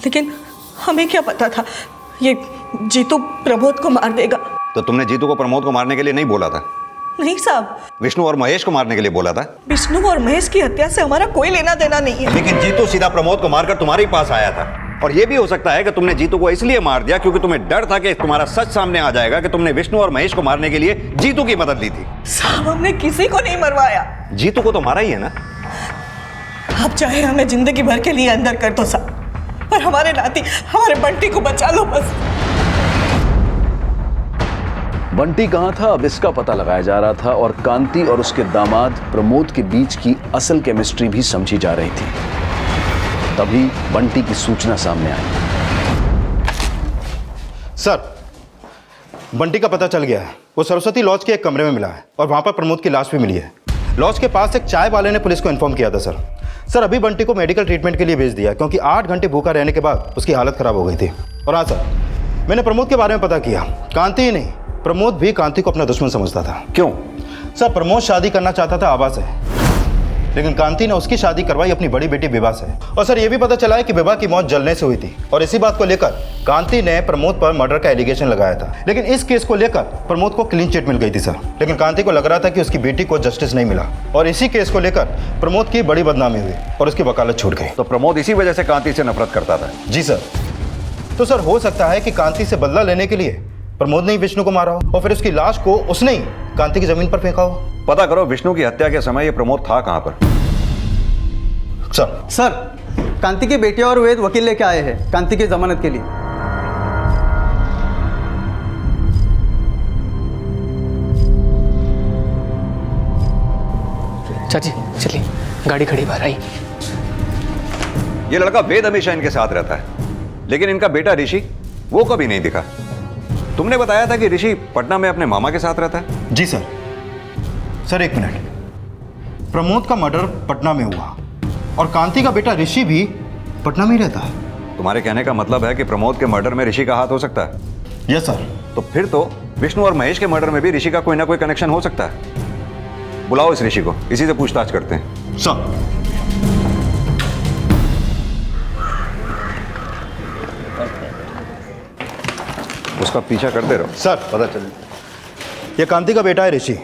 Speaker 9: लेकिन हमें क्या पता था ये जीतू प्रमोद को मार देगा।
Speaker 7: तो तुमने जीतू को प्रमोद को मारने के लिए नहीं बोला था?
Speaker 9: नहीं साहब,
Speaker 7: विष्णु और महेश को मारने के लिए बोला था।
Speaker 9: विष्णु और महेश की हत्या से हमारा कोई लेना देना नहीं है।
Speaker 7: लेकिन जीतू सीधा प्रमोद को मारकर तुम्हारे पास आया था, और यह भी हो सकता है कि तुमने जीतू को इसलिए मार दिया क्योंकि तुम्हें डर था कि तुम्हारा सच सामने आ जाएगा कि तुमने विष्णु और महेश को मारने के लिए जीतू की मदद ली थी।
Speaker 9: साहब, हमने किसी को नहीं मरवाया।
Speaker 7: जीतू को तो मारा ही है ना।
Speaker 9: आप चाहे हमें जिंदगी भर के लिए अंदर कर दो साहब, पर हमारे नाती, हमारे बंटी को बचा लो बस।
Speaker 1: बंटी कहाँ था, अब इसका पता लगाया जा रहा था, और कांति और उसके दामाद प्रमोद के बीच की असल केमिस्ट्री भी समझी जा रही थी। तभी बंटी की सूचना सामने आई।
Speaker 6: सर, बंटी का पता चल गया है। वो सरस्वती लॉज के एक कमरे में मिला है और वहां पर प्रमोद की लाश भी मिली है। लॉज के पास एक चाय वाले ने पुलिस को इन्फॉर्म किया था सर। अभी बंटी को मेडिकल ट्रीटमेंट के लिए भेज दिया क्योंकि 8 घंटे भूखा रहने के बाद उसकी हालत खराब हो गई थी। और हाँ सर, मैंने प्रमोद के बारे में पता किया। कांति ही नहीं, प्रमोद भी कांति को अपना दुश्मन समझता था।
Speaker 1: क्यों?
Speaker 6: सर, प्रमोद शादी करना चाहता था आभा से, लेकिन कांति ने उसकी शादी करवाई अपनी बड़ी बेटी विभा से। और सर, ये भी पता चला है कि विभा की मौत जलने से हुई थी, और इसी बात को लेकर कांति ने प्रमोद पर मर्डर का एलिगेशन लगाया था। लेकिन इस केस को लेकर प्रमोद को क्लीन चिट मिल गई थी सर, लेकिन कांति को लग रहा था कि उसकी बेटी को जस्टिस नहीं मिला, और इसी केस को लेकर प्रमोद की बड़ी बदनामी हुई और उसकी वकालत छूट गई।
Speaker 7: तो प्रमोद इसी वजह से कांति से नफरत करता था?
Speaker 6: जी सर। तो सर, हो सकता है कि कांति से बदला लेने के लिए प्रमोद ने ही विष्णु को मारा हो, और फिर उसकी लाश को उसने ही कांति की जमीन पर फेंका हो।
Speaker 7: पता करो विष्णु की हत्या के समय ये प्रमोद था कहां पर।
Speaker 6: सर,
Speaker 15: कांति के बेटे और वेद वकील लेके आए हैं कांति की जमानत के लिए।
Speaker 16: चाची चलिए, गाड़ी खड़ी बाहर आई।
Speaker 7: ये लड़का वेद हमेशा इनके साथ रहता है, लेकिन इनका बेटा ऋषि वो कभी नहीं दिखा। तुमने बताया था कि ऋषि पटना में अपने मामा के साथ रहता है।
Speaker 6: जी सर। सर, एक मिनट, प्रमोद का मर्डर पटना में हुआ और कांति का बेटा ऋषि भी पटना में ही रहता है।
Speaker 7: तुम्हारे कहने का मतलब है कि प्रमोद के मर्डर में ऋषि का हाथ हो सकता है?
Speaker 6: Yes sir.
Speaker 7: तो फिर तो विष्णु और महेश के मर्डर में भी ऋषि का कोई ना कोई कनेक्शन हो सकता है। बुलाओ इस ऋषि को, इसी से पूछताछ करते हैं।
Speaker 6: सर।
Speaker 7: उसका पीछा करते रहो।
Speaker 6: सर, पता चले ये कांति का बेटा है ऋषि,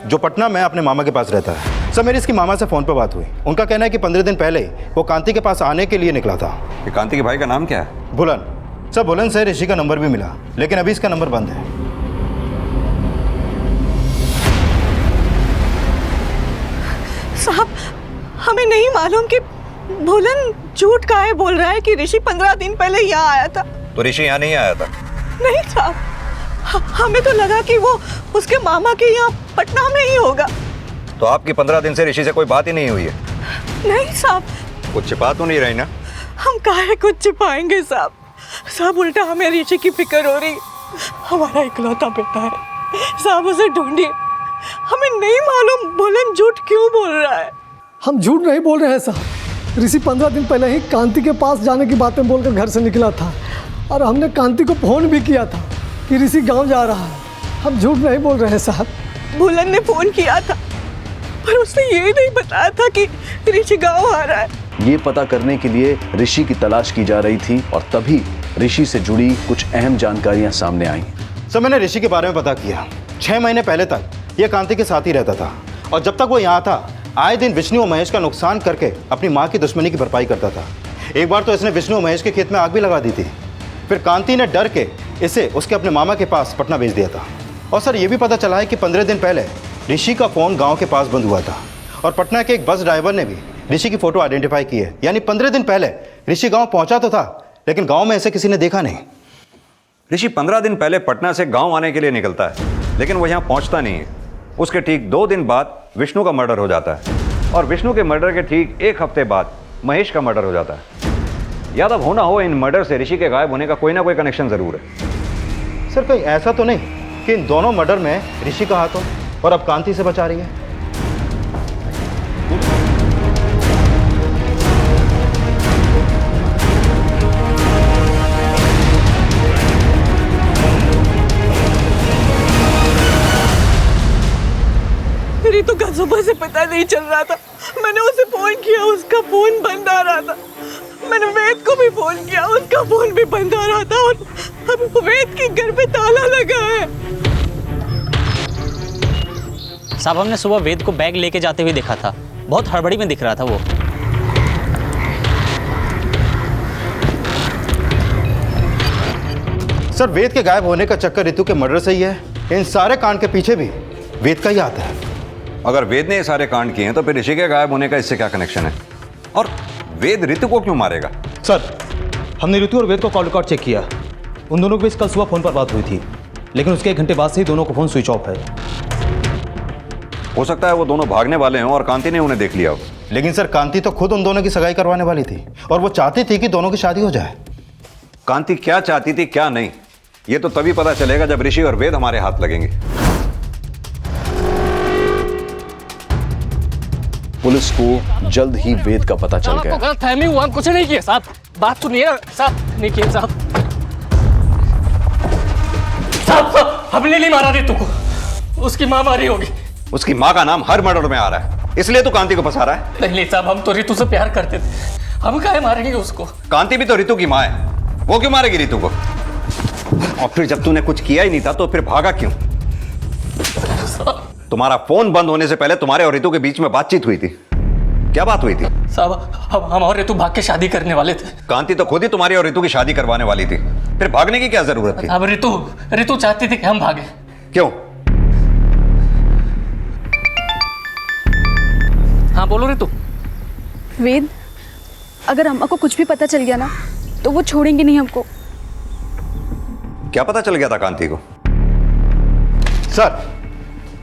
Speaker 6: जो पटना में अपने मामा के पास रहता है। सर, मेरी इसकी मामा से फ़ोन पर बात हुई। उनका कहना है कि 15 दिन पहले वो कांति के पास आने के लिए निकला था।
Speaker 7: ये कांति के भाई का नाम क्या है?
Speaker 6: बुलन। सर, बुलन से ऋषि का नंबर भी मिला, लेकिन अभी इसका नंबर बंद है।
Speaker 9: साहब, हमें नहीं मालूम कि बुलन झूठ काहे बोल रहा है कि ऋषि 15 दिन पहले यहाँ आया था।
Speaker 7: तो ऋषि यहाँ नहीं आया था?
Speaker 9: नहीं साहब, हमें तो लगा कि वो उसके मामा के यहाँ पटना में ही होगा।
Speaker 7: तो आपकी 15 दिन से ऋषि से कोई बात ही नहीं हुई है?
Speaker 9: नहीं साहब।
Speaker 7: कुछ छिपा तो नहीं रही ना?
Speaker 9: हम काहे कुछ छिपाएंगे साहब। साहब, उल्टा हमें ऋषि की फिक्र हो रही। हमारा इकलौता बेटा है साहब, उसे ढूंढिए। हमें नहीं मालूम बुलन झूठ क्यों बोल रहा है।
Speaker 17: हम झूठ नहीं बोल रहे हैं साहब। ऋषि 15 दिन पहले ही कांति के पास जाने की बातें बोलकर घर से निकला था, और हमने कांति को फोन भी किया था कि ऋषि गांव जा रहा है। हम झूठ नहीं बोल रहे हैं साहब।
Speaker 9: बुलन ने फोन किया था, पर उसने ये नहीं बताया था कि ऋषि गांव आ रहा है।
Speaker 1: ये पता करने के लिए ऋषि की तलाश की जा रही थी, और तभी ऋषि से जुड़ी कुछ अहम जानकारियां सामने आई।
Speaker 6: सर, मैंने ऋषि के बारे में पता किया। 6 महीने पहले तक ये कांति के साथ ही रहता था, और जब तक वो यहाँ था आए दिन विष्णु और महेश का नुकसान करके अपनी माँ की दुश्मनी की भरपाई करता था। एक बार तो इसने विष्णु और महेश के खेत में आग भी लगा दी थी। फिर कांति ने डर के इसे उसके अपने मामा के पास पटना भेज दिया था। और सर, ये भी पता चला है कि 15 दिन पहले ऋषि का फ़ोन गांव के पास बंद हुआ था, और पटना के एक बस ड्राइवर ने भी ऋषि की फ़ोटो आइडेंटिफाई की है। यानी 15 दिन पहले ऋषि गांव पहुंचा तो था, लेकिन गांव में ऐसे किसी ने देखा नहीं।
Speaker 7: ऋषि 15 दिन पहले पटना से गांव आने के लिए निकलता है, लेकिन वो यहाँ पहुँचता नहीं है। उसके ठीक 2 दिन बाद विष्णु का मर्डर हो जाता है, और विष्णु के मर्डर के ठीक 1 हफ्ते बाद महेश का मर्डर हो जाता है। याद अब होना हो, इन मर्डर से ऋषि के गायब होने का कोई ना कोई कनेक्शन जरूर है।
Speaker 6: सर, कहीं ऐसा तो नहीं कि इन दोनों मर्डर में ऋषि का हाथ हो और अब कांति से बचा रही है?
Speaker 9: मेरी तो गजब से पता नहीं चल रहा था। मैंने उसे फोन किया, उसका फोन बंद आ रहा था। मैंने वेद को भी फोन किया, उसका फोन भी बंद आ रहा था। और अब वेद के घर पे ताला लगा है।
Speaker 18: साहब हमने सुबह वेद को बैग लेके जाते हुए देखा था, बहुत हड़बड़ी में दिख रहा था वो।
Speaker 6: सर, वेद के गायब होने का चक्कर रितु के मर्डर से ही है। इन सारे कांड के पीछे भी वेद का ही हाथ है।
Speaker 7: अगर वेद ने ये सारे कांड किए हैं तो फिर ऋषि के गायब होने का इससे क्या कनेक्शन है? और वेद ऋतु को क्यों मारेगा?
Speaker 14: सर, हमने ऋतु और वेद को कॉल रिकॉर्ड चेक किया। उन दोनों के बीच कल सुबह फोन पर बात हुई थी, लेकिन उसके 1 घंटे बाद से ही दोनों का फोन स्विच ऑफ है।
Speaker 7: हो सकता है वो दोनों भागने वाले हों और कांति ने उन्हें देख लिया हो।
Speaker 6: लेकिन सर, कांति तो खुद उन दोनों की सगाई करवाने वाली थी और वो चाहती थी कि दोनों की शादी हो जाए।
Speaker 7: कांति क्या चाहती थी क्या नहीं, ये तो तभी पता चलेगा जब ऋषि और वेद हमारे हाथ लगेंगे।
Speaker 1: पुलिस को जल्द ही वेद का पता चल गया।
Speaker 16: गलत फहमी हुआ, हम कुछ नहीं किया साहब। बात सुनिए साहब, नहीं किया साहब। साहब हमने नहीं मारा रितु को, उसकी माँ मारी होगी।
Speaker 7: उसकी माँ का नाम हर मर्डर में आ रहा है, इसलिए तो कांति को फंसा रहा है।
Speaker 16: नहीं साहब, हम तो रितु से प्यार करते थे, हम काहे मारेंगे उसको?
Speaker 7: कांति भी तो रितु की माँ है, वो क्यों मारेगी रितु को? और फिर जब तूने कुछ किया ही नहीं था तो फिर भागा क्यों? तुम्हारा फोन बंद होने से पहले तुम्हारे और रितु के बीच में बातचीत हुई थी, क्या बात हुई थी?
Speaker 16: साहब हम और रितु भाग के शादी करने वाले थे।
Speaker 7: कांति तो खुद ही तुम्हारी और रितु की शादी करवाने वाली थी, फिर भागने की क्या जरूरत थी?
Speaker 16: अब रितु चाहती थी कि हम भागे।
Speaker 7: क्यों?
Speaker 16: हाँ बोलो रितु।
Speaker 3: वेद, अगर अम्मा को कुछ भी पता चल गया ना तो वो छोड़ेंगे नहीं हमको।
Speaker 7: क्या पता चल गया था कांति को?
Speaker 6: सर,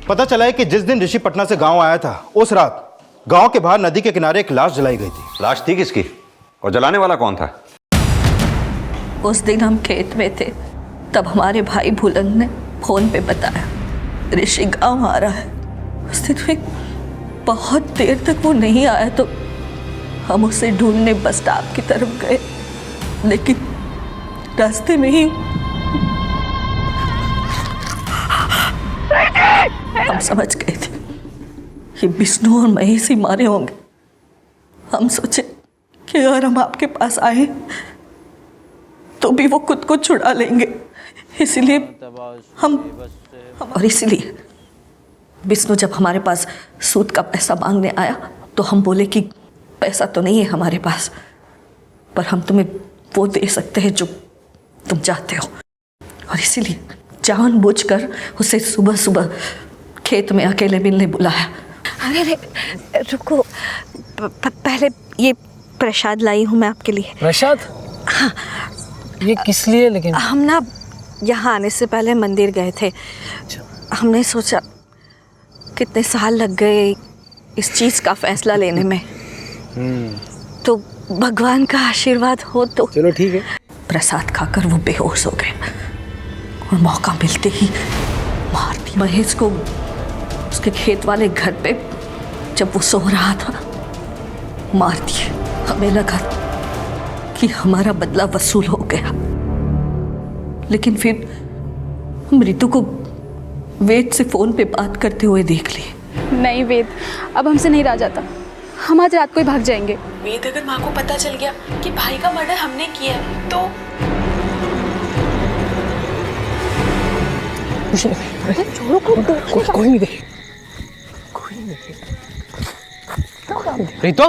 Speaker 6: पता चला है कि जिस दिन ऋषि पटना से गांव आया था, उस रात गांव के बाहर नदी के किनारे एक लाश जलाई गई थी।
Speaker 7: लाश थी किसकी और जलाने वाला कौन था?
Speaker 9: उस दिन हम खेत में थे, तब हमारे भाई भुलन ने फोन पे बताया ऋषि गांव आ रहा है। उस दिन में बहुत देर तक वो नहीं आया तो हम उसे ढूंढने बस स्टॉप की तरफ गए, लेकिन रास्ते में ही हम समझ गए थे कि विष्णु और महेश ही मारे होंगे। हम सोचे कि अगर हम आपके पास आए तो भी वो खुद को छुड़ा लेंगे, इसलिए इसीलिए विष्णु जब हमारे पास सूद का पैसा मांगने आया तो हम बोले कि पैसा तो नहीं है हमारे पास, पर हम तुम्हें वो दे सकते हैं जो तुम चाहते हो। और इसीलिए जानबूझकर उसे सुबह सुबह खेत में अकेले मिलने बुलाया।
Speaker 13: अरे रुको, पहले ये प्रसाद लाई हूँ मैं आपके लिए।
Speaker 16: प्रसाद?
Speaker 13: हाँ।
Speaker 16: ये किस लिए? लेकिन
Speaker 13: हम ना यहाँ आने से पहले मंदिर गए थे। हमने सोचा कितने साल लग गए इस चीज़ का फैसला लेने में, तो भगवान का आशीर्वाद हो तो।
Speaker 16: चलो ठीक है।
Speaker 9: प्रसाद खाकर वो बेहोश हो गए और मौका मिलते ही मार दी। महेश को उसके खेत वाले घर पे जब वो सो रहा था मार दिए। हमें लगा कि हमारा बदला वसूल हो गया, लेकिन फिर हम रितु को वेद से फोन पे बात करते हुए देख लिए।
Speaker 3: नहीं वेद, अब हमसे नहीं रहा जाता, हम आज रात को ही भाग जाएंगे।
Speaker 9: वेद, अगर माँ को पता चल गया कि भाई का मर्डर हमने किया तो
Speaker 16: कोई नहीं देखे। रितो,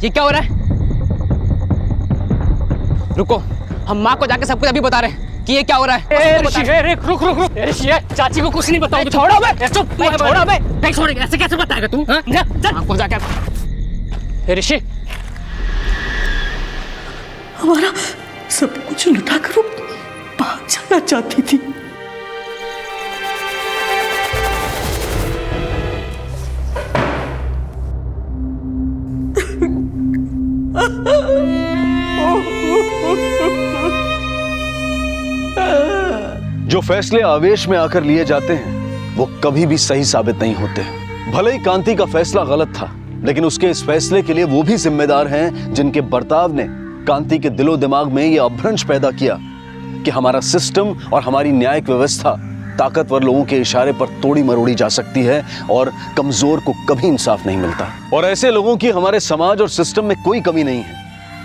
Speaker 16: ये क्या हो रहा है? रुको, हम माँ को जाके सब कुछ अभी बता रहे हैं कि ये क्या हो रहा है। रुक रुक रुक, चाची को कुछ नहीं बताओगे? छोड़ो बे, चुप, छोड़ो बे। नहीं छोड़ेगा, ऐसे कैसे बताएगा तू? माँ को जाके। ऋषि,
Speaker 9: हमारा सब कुछ लुटा कर वो भाग जाना चाहती थी।
Speaker 1: जो फैसले आवेश में आकर लिए जाते हैं वो कभी भी सही साबित नहीं होते। भले ही कांति का फैसला गलत था, लेकिन उसके इस फैसले के लिए वो भी जिम्मेदार हैं जिनके बर्ताव ने कांति के दिलो दिमाग में ये अभ्रंश पैदा किया कि हमारा सिस्टम और हमारी न्यायिक व्यवस्था ताकतवर लोगों के इशारे पर तोड़ी मरोड़ी जा सकती है और कमजोर को कभी इंसाफ नहीं मिलता। और ऐसे लोगों की हमारे समाज और सिस्टम में कोई कमी नहीं है,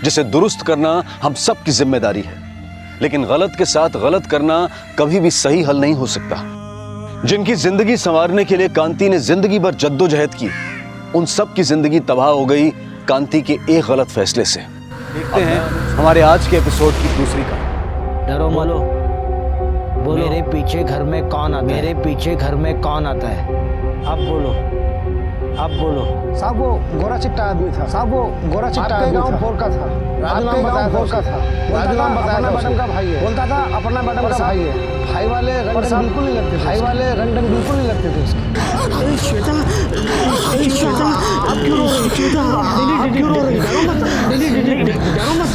Speaker 1: जिसे दुरुस्त करना हम सब की जिम्मेदारी है। लेकिन गलत के साथ गलत करना कभी भी सही हल नहीं हो सकता। जिनकी जिंदगी संवारने के लिए कांति ने जिंदगी भर जद्दोजहद की, उन सब की जिंदगी तबाह हो गई कांति के एक गलत फैसले से। देखते हैं हमारे आज के एपिसोड की दूसरी कहानी।
Speaker 19: डरो मलो, मेरे पीछे घर में कौन आता है? मेरे पीछे घर में कौन आता है? अब बोलो, अब बोलो।
Speaker 20: साहब वो गोरा चिट्टा आदमी था। साहब वो गोरा चिट्टा आदमी था। फोर का था। आपके गांव फोर का था। राजनाम बताया था मैडम का भाई है। बोलता था अपना मैडम का भाई है। भाई वाले रंग बिल्कुल नहीं लगते थे। भाई वाले रंग बिल्कुल नहीं लगते थे उसके। श्वेता, श्वेता, आप क्यों रो रही? श्वेता, आप क्यों रो रही? डरो मत, डरो मत।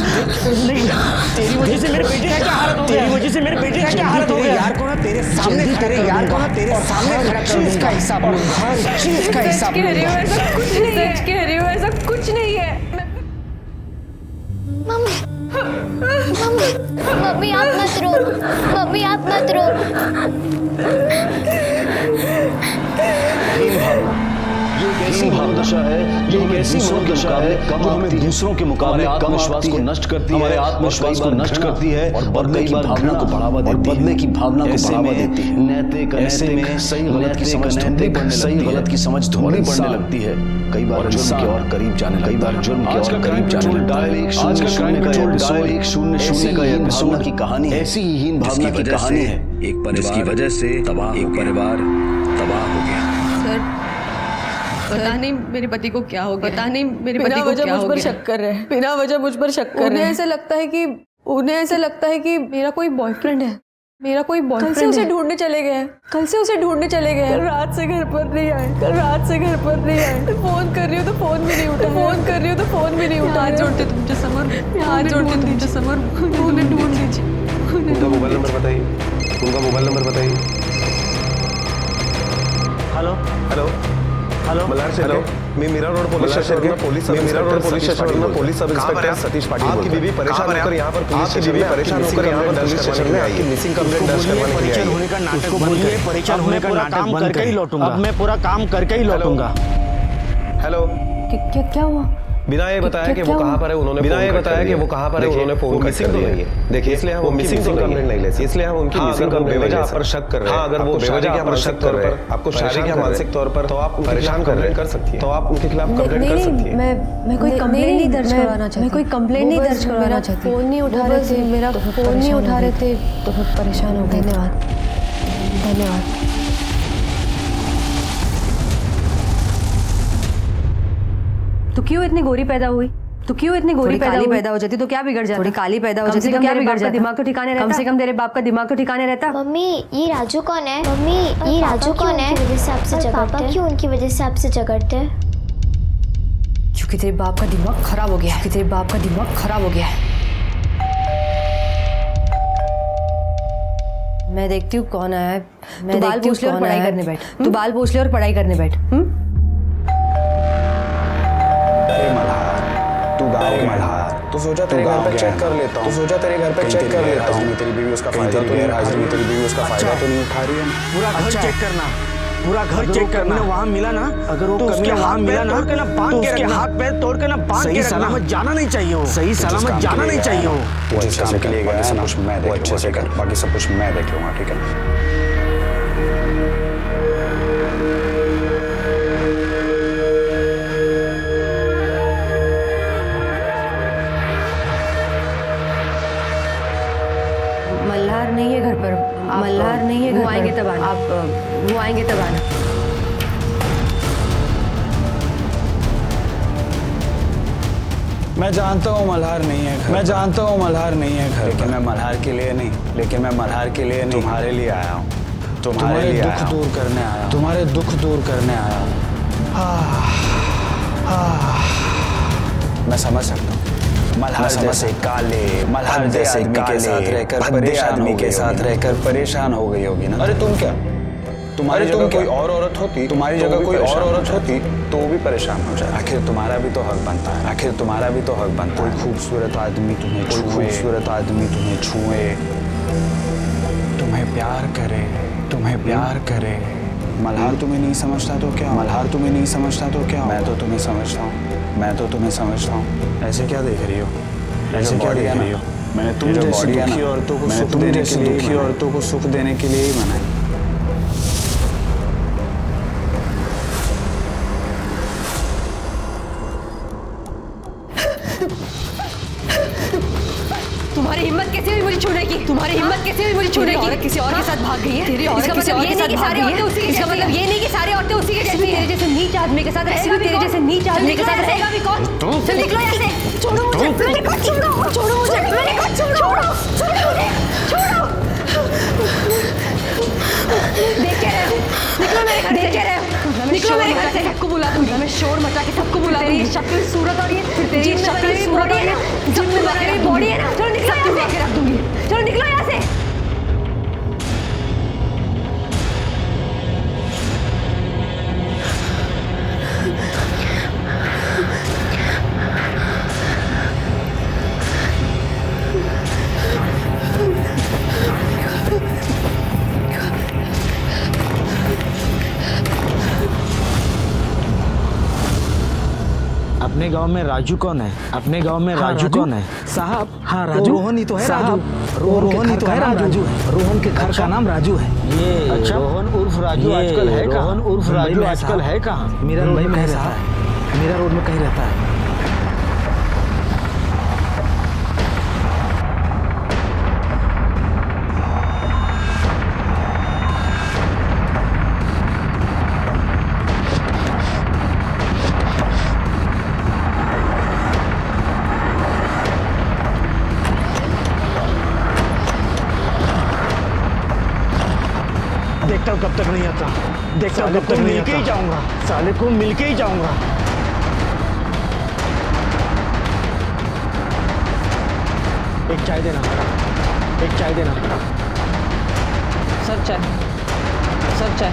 Speaker 20: तेरी वजह से मेरे बेटे का क्या हालत हो गया? तेरी वजह से मेरे बेटे का क्या हालत हो गया? यार को ना तेरे सामने, तेरे यार को ना तेरे सामने हर चीज का हिसाब लूंगा। हर चीज का हिसाब लूंगा।
Speaker 3: ऐसा कुछ नहीं है। सच कह रही हूँ, ऐसा कुछ नहीं है।
Speaker 21: मम्मी, मम्मी, मम्मी आप मत रो, मम्मी आप मत रो।
Speaker 1: ऐसी भावदशा है जो हमें दूसरों के मुकाबले कम हमें दूसरों के मुकाबले कम विश्वास को नष्ट करती है, हमारे आत्मविश्वास को नष्ट करती है और बदले की भावना को बढ़ावा देती है। बदले की भावना को बढ़ावा देती है। नैतिक ऐसे में सही गलत की समझ धुंधली पड़ने सही गलत की समझ धुंधली पड़ने लगती है। कई बार जुर्म के और करीब जाने, कई बार जुर्म के और करीब जाने। डायल 100 का एपिसोड 100 का एपिसोड की कहानी ऐसी ही हीन भावना की कहानी है। एक परिवार की वजह से तबाह, एक परिवार तबाह हो गया।
Speaker 3: सर पता नहीं मेरे पति को क्या हो गया। पता नहीं मेरे पति को क्या हो गया। मुझ पर शक कर रहे हैं। बिना वजह मुझ पर शक कर रहे हैं। उन्हें ऐसा लगता है कि मेरा कोई बॉयफ्रेंड है। मेरा कोई बॉयफ्रेंड है। कल से उसे ढूंढने चले गए हैं। कल से उसे ढूंढने चले गए हैं। कल रात से घर पर नहीं आए। कल रात से घर पर नहीं आए। फोन कर रही हूँ तो फोन भी नहीं उठा। फोन कर रही हूँ तो फोन भी नहीं उठा। हाथ जोड़ते तुमसे समर, हाथ जोड़ते तुमसे समर, उन्हें ढूंढ लीजिए।
Speaker 11: उनका मोबाइल नंबर बताइए, उनका मोबाइल नंबर बताइए।
Speaker 19: हेलो
Speaker 11: हेलो हेलो मल्हार से। हेलो मैं मीरा रोड पुलिस स्टेशन के police sub inspector Satish Patil. आपकी बीवी परेशान होकर यहाँ पर पुलिस की बीवी परेशान होकर यहाँ पर पुलिस स्टेशन में आपकी मिसिंग कंप्लेंट दर्ज करवाने के लिए आई है। होने का नाटक बंद करें। परेशान होने का नाटक बंद करके ही लौटूंगा। अब मैं पूरा काम करके ही लौटूंगा। हेलो
Speaker 3: क्या हुआ?
Speaker 11: बिना ये बताया कि वो कहाँ पर है उन्होंने बिना ये बताया कि वो कहाँ पर है उन्होंने फोन मिसिंग तो नहीं है। देखिए इसलिए हम मिसिंग कंप्लेंट नहीं ले सकते। इसलिए हम उनकी मिसिंग कंप्लेंट बेवजह आप पर शक कर रहे हैं। अगर वो बेवजह आप पर शक कर रहे हैं, आपको शारीरिक या मानसिक तौर पर तो आप परेशान कर सकती हैं। तो आप उनके खिलाफ कंप्लेंट कर सकती हैं।
Speaker 3: मैं कोई कंप्लेंट नहीं दर्ज करवाना चाहती। मैं कोई कंप्लेंट नहीं दर्ज करवाना चाहती। फोन नहीं उठा रहे थे। मेरा फोन नहीं उठा रहे थे तो मैं परेशान हो गई। धन्यवाद, धन्यवाद।
Speaker 22: तो क्यों इतनी गोरी पैदा हुई? तो क्यों इतनी गोरी काली पैदा हो जाती तो क्या बिगड़ जाता? थोड़ी काली पैदा हो जाती तो क्या बिगड़ जाता? दिमाग तो ठिकाने रहता। कम से कम तेरे बाप का दिमाग तो ठिकाने रहता।
Speaker 21: मम्मी ये राजू कौन है? मम्मी ये राजू कौन है? वजह से आपसे झगड़ते हैं। क्यों उनकी वजह से आपसे झगड़ते हैं?
Speaker 22: क्योंकि तेरे बाप का दिमाग खराब हो गया है। तेरे बाप का दिमाग खराब हो गया है। मैं देखती हूँ कौन आया है। मैं बाल पूछ ले और पढ़ाई करने बैठ। तू बाल पूछ ले और पढ़ाई करने बैठ।
Speaker 11: मल्हार तो सोचा तेरे घर पे चेक कर लेता हूँ। तो सोचा तेरे घर पे चेक कर लेता हूँ। तेरी बीवी उसका फायदा तो नहीं हाजिर में तेरी बीवी उसका फायदा तो नहीं उठा रही है।
Speaker 19: पूरा घर चेक करना, पूरा घर चेक करना। वहाँ मिला ना, अगर वो उसके हाथ पैर तोड़ के ना बांध के रखना। हाथ पैर तोड़ के ना बांध के रखना। सलामत जाना नहीं चाहिए हो। सही सलामत जाना नहीं चाहिए हो।
Speaker 11: वो अच्छे से के लिए गया सब कुछ मैं देख अच्छे से कर, बाकी सब कुछ मैं देख लूँगा। ठीक है।
Speaker 22: मल्हार नहीं है घर पर। मल्हार नहीं है। वो आएंगे तब आना। आप वो आएंगे तब आना।
Speaker 23: मैं जानता हूँ मल्हार नहीं है घर। मैं जानता हूँ मल्हार नहीं है घर। लेकिन मैं मल्हार के लिए नहीं, लेकिन मैं मल्हार के लिए नहीं, तुम्हारे लिए आया हूँ। तुम्हारे लिए दुख दूर करने आया। तुम्हारे दुख दूर करने आया। मैं समझ सकता हूँ। मल्हार जैसे काले, मल्हार जैसे काले साथ रहकर आदमी के साथ रहकर परेशान हो गई होगी ना। अरे तुम क्या, तुम्हारी जगह कोई और औरत होती, तुम्हारी जगह कोई और औरत होती तो भी परेशान हो जाए। आखिर तुम्हारा भी तो हक बनता है। आखिर तुम्हारा भी तो हक बनता है। कोई खूबसूरत आदमी तुम्हें छुए, खूबसूरत आदमी तुम्हें छुए, तुम्हें प्यार करे, तुम्हें प्यार करे। मल्हार तुम्हें नहीं समझता तो क्या, मल्हार तुम्हें नहीं समझता तो क्या, मैं तो तुम्हें समझता हूँ, मैं तो तुम्हें समझता हूँ। ऐसे क्या देख रही हो, ऐसे क्या देख रही हो? मैंने तुम जैसी दुखी औरतों को सुख देने के लिए, दुखी औरतों को सुख देने के लिए ही बनाई।
Speaker 22: तुम्हारी हिम्मत कैसे हुई मुझे छूने की? तुम्हारी हिम्मत कैसे हुई मुझे छूने की? किसी और के साथ भाग गई है? तेरी औरत किसी और के साथ भाग गई है? इसका मतलब ये नहीं कि सारी औरतें उसी के जैसी हैं। तेरे जैसे नीच आदमी के साथ रहेगा, तेरे जैसे नीच आदमी के साथ रहेगा भी कौन? चल निकलो यहाँ से, छोड़ो मुझे, मेरे को छोड़ो, छोड़ो मुझे, मेरे को छोड़ो, छोड़ो मुझे, छोड़ो। देख के रहे, निकलो मेरे घर, देख के रहे, निकलो मेरे घर से। सबको बुला दूंगी मैं, शोर मचा के सबको बुला दूंगी। शक्ल सूरत और ये तेरी शक्ल सूरत और ये जिम में मेरी बॉडी है ना, चलो निकलो यहाँ से, रख दूंगी। चलो निकलो यहाँ से।
Speaker 19: अपने गांव में राजू कौन है? अपने गांव में राजू कौन है? साहब हाँ राजू, रोहन ही तो है साहब, रोहन ही तो है राजू, रोहन के घर का नाम राजू है। ये अच्छा, रोहन उर्फ राजू आजकल है कहाँ? रोहन उर्फ राजू आजकल है कहाँ? मीरा रोड में रहता है, मीरा रोड में कहीं रहता है। देखता हूँ कब तक नहीं आता, देखता हूँ कब तक नहीं आता। जाऊंगा साले को मिलके ही जाऊंगा। एक चाय देना, एक चाय देना।
Speaker 16: सर चाय, सर चाय।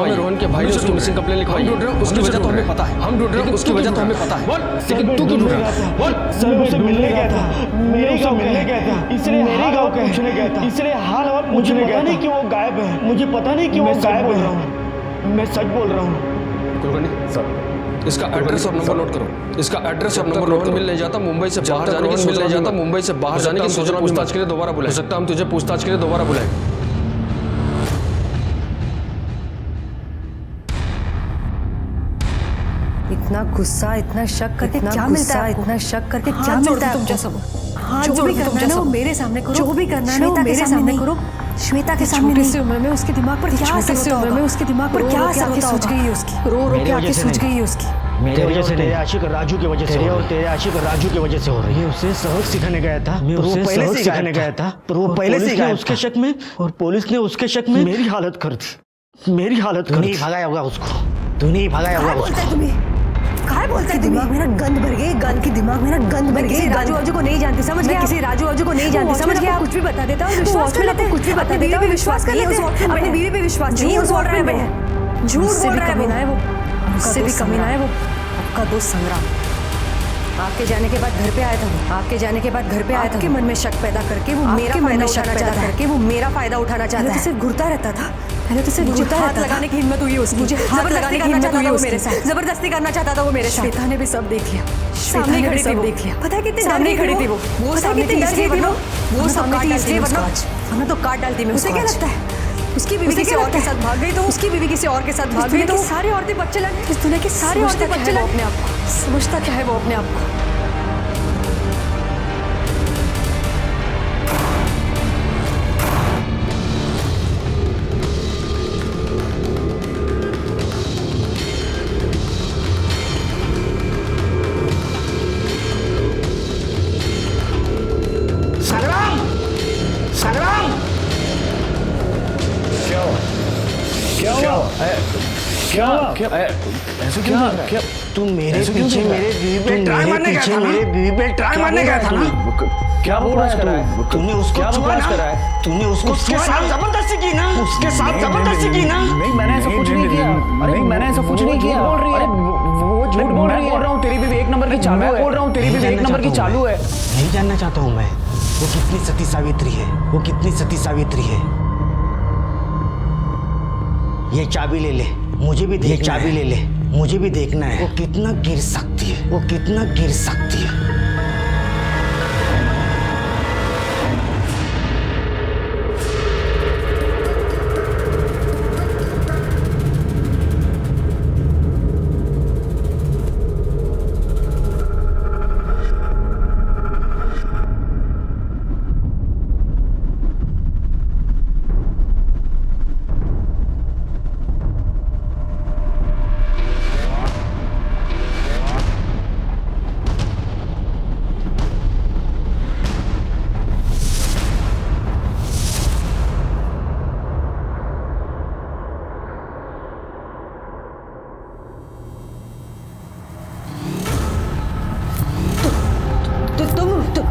Speaker 2: रोहन के भाई ने उसकी मिसिंग कंप्लेन लिखवाई है। उसकी वजह तो हमें पता है, हम ढूंढ रहे हैं, उसकी वजह तो हमें पता है, लेकिन तू क्यों ढूंढ रहा है? बोल।
Speaker 19: सर मुझसे मिलने गया था, मेरे गांव मिलने गया था, इसलिए मेरे गांव पूछने गया था, इसलिए हाल और पूछने गया था। नहीं कि वो गायब है, मुझे पता नहीं कि वो गायब है। मैं सच बोल रहा हूँ।
Speaker 2: कुलकर्णी सर, इसका एड्रेस और नंबर नोट करो, इसका एड्रेस और नंबर नोट। मिल नहीं जाता मुंबई से बाहर जाने की, मिल नहीं जाता मुंबई से बाहर जाने की सोच, पूछताछ के लिए दोबारा बुलाए। हो सकता हम तुझे पूछताछ के लिए दोबारा बुलाए।
Speaker 22: इतना गुस्सा, इतना शक करके क्या मिलता है? इतना शक करके क्या मिलता है तुम जैसा? जो भी करना है ना वो मेरे सामने करो, जो भी करना है ना वो मेरे सामने करो। श्वेता के सामने नहीं। छोटी सी उम्र में उसके दिमाग पर क्या असर होता होगा? उसके दिमाग पर क्या असर होता होगा? सूझ गई है उसकी, रो रो के आंखें सूझ गई है उसकी।
Speaker 19: मेरे वजह से, तेरे आशिक राजू की वजह से, तेरे और तेरे आशिक राजू की वजह से हो रही है। उसे सबक सिखाने गया था, मैं उसे पहले से सिखाने गया था, पर वो पहले से ही उसके शक में, और पुलिस ने उसके शक में मेरी हालत कर दी, मेरी हालत कर दी। नहीं भगाया होगा उसको, तू नहीं भगाया होगा उसको।
Speaker 22: काय बोलता है? दिमाग मेरा गंद भर गई, गंद की दिमाग मेरा गंद भर गई। राजू आजू को नहीं जानती, समझ गया? किसी राजू आजू को नहीं जानती, समझ गया? कुछ भी बता देता है, विश्वास कर लेते हैं, कुछ भी बता देता है, विश्वास कर लेते हैं। अपनी बीवी पे विश्वास नहीं है, उस वॉटरमैन पे है। झूठ बोल रहा है, कमीना है वो, उससे भी कमीना है वो। आपका दोस्त संग्राम आपके जाने के बाद घर पे आया था, वो आपके जाने के बाद घर पे आया था। आपके मन में शक पैदा करके वो मेरा फायदा उठाना चाहता है, वो मेरा फायदा उठाना चाहता है। सिर्फ घुरता रहता था, पहले तो सिर्फ मुझे हाथ लगाने की हिम्मत हुई उसकी, मुझे हाथ लगाने की हिम्मत हुई वो मेरे साथ, जबरदस्ती करना चाहता था वो मेरे साथ। श्वेता ने भी सब देख लिया, सामने खड़ी थी, देख लिया। पता है कितनी सामने खड़ी थी वो सामने कितनी डर गई थी वो सामने थी, इसलिए वरना तो काट डालती मैं। उसे क्या लगता है उसकी बीवी किसी और के साथ भाग गई तो, उसकी बीवी किसी और के साथ भाग गई तो सारी औरतें बच्चे लगे, इस दुनिया की सारी औरतें बच्चे लगे। अपने आप को समझता क्या है वो अपने आप को?
Speaker 19: क्या
Speaker 20: ऐसे क्यों देख रहा है?
Speaker 19: तुम मेरे पीछे मेरे बीवी पे ट्राई मारने गया था, मेरे बीवी पे ट्राई मारने गया था ना?
Speaker 20: क्या बकवास कर रहा है?
Speaker 19: तूने उसको छुआ ना? तूने उसको उसके साथ जबरदस्ती की ना? उसके साथ जबरदस्ती की ना?
Speaker 20: नहीं, मैंने ऐसा कुछ नहीं किया। अरे मैंने ऐसा कुछ नहीं किया। अरे वो झूठ बोल रही है। मैं बोल रहा हूँ तेरी बीवी एक नंबर की चालू है। मैं बोल रहा हूँ तेरी बीवी एक नंबर की चालू है।
Speaker 19: नहीं जानना चाहता हूँ मैं वो कितनी सती सावित्री है, वो कितनी सती सावित्री है। ये चाबी ले ले, मुझे भी ये चाबी ले ले, मुझे भी देखना है वो कितना गिर सकती है, वो कितना गिर सकती है।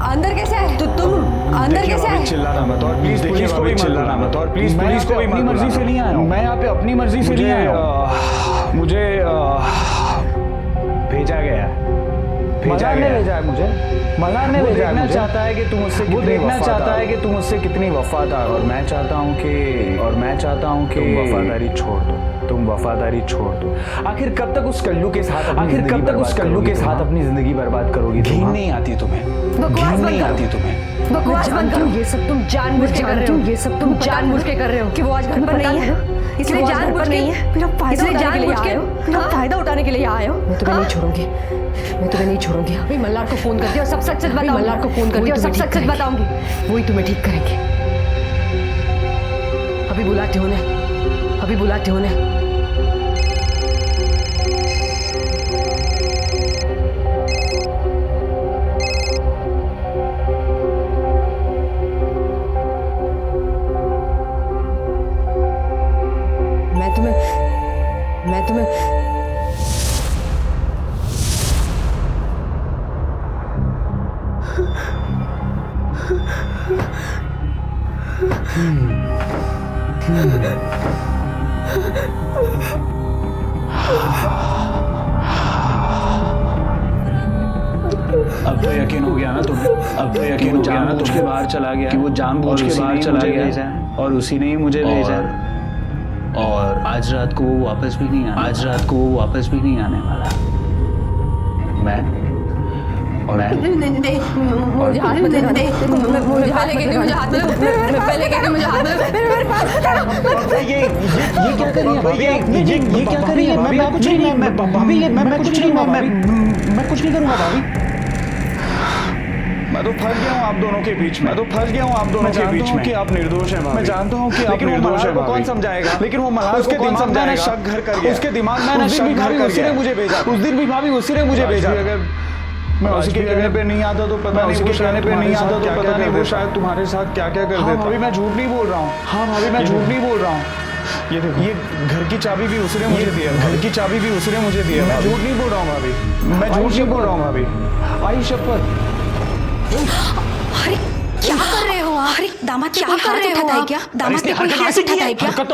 Speaker 22: अंदर कैसे है? तुम अंदर कैसे है?
Speaker 20: चिल्लाना मत और प्लीज पुलिस को भी चिल्लाना मत और प्लीज पुलिस को भी अपनी मर्जी से नहीं आया हूँ। मैं यहाँ पे अपनी मर्जी से नहीं आया हूँ। मुझे भेजा गया मल्हार ने भेजा है मुझे। मल्हार ने भेजा है। चाहता है कि तुम उससे वो देखना चाहता है कि तुम उससे कितनी वफादार और मैं चाहता हूँ कि तुम वफादारी छोड़ दो। तुम वफादारी छोड़ दो। आखिर कब तक उस कल्लू के साथ अपनी जिंदगी बर्बाद करोगी? घिन नहीं आती तुम्हें?
Speaker 22: बकवास
Speaker 20: नहीं आती तुम्हें?
Speaker 22: बकवास बंद करो। ये सब तुम जानबूझ के कर रहे हो। ये सब तुम जानबूझ के कर रहे हो कि वो आज घर पर नहीं है, इसलिए जानबूझ नहीं है। मेरा फायदा उठाने के लिए आए हो। मैं तुम्हें नहीं छोड़ूंगी, मैं तुम्हें नहीं छोड़ूंगी। अभी मल्हार को फोन करती हूँ और सब सच बताऊंगी। मल्हार को फोन करती हूँ और सब सच बताऊंगी। वही तुम्हें ठीक करेंगे। अभी बुलाती हूँ उन्हें, अभी बुलाती हूँ उन्हें। मैं तुम्हें
Speaker 20: अब तो यकीन हो गया ना तुम्हें? अब तो यकीन हो गया ना उसके बाहर चला गया कि वो जानबूझ के बाहर चला गया और उसी ने ही मुझे भेजा। और आज रात को वो वापस भी नहीं आने वाला। मैं कुछ नहीं करूंगा भाभी। मैं तो फंस गया हूँ आप दोनों के बीच में। कि आप निर्दोष हैं। मैं जानता हूँ कि आप निर्दोष हैं। कौन समझाएगा? लेकिन वो मल्हार उसके दिमाग में ना शक घर कर गया। उसके दिमाग में ना शक घर कर गया। मुझे भेजा उस दिन भी भाभी उसी ने मुझे भेजा। अगर मैं उसी के कहने पे नहीं आता तो पता नहीं, उसके कहने पे नहीं आता तो पता नहीं वो शायद तुम्हारे साथ क्या क्या कर देता। भाभी मैं झूठ नहीं बोल रहा हूँ। हाँ भाभी मैं झूठ नहीं बोल रहा हूँ। ये देखो, ये घर की चाबी भी उसने मुझे दिया। घर की चाबी भी उसने मुझे दिया। मैं झूठ नहीं बोल रहा हूँ भाभी। मैं झूठ नहीं बोल रहा हूँ भाभी। आई शपथ।
Speaker 22: अरे क्या कर रहे हो आप? अरे दामाद क्या कर रहे हो आप? क्या दामाद ने कोई हाथ उठाता है क्या?
Speaker 19: हरकत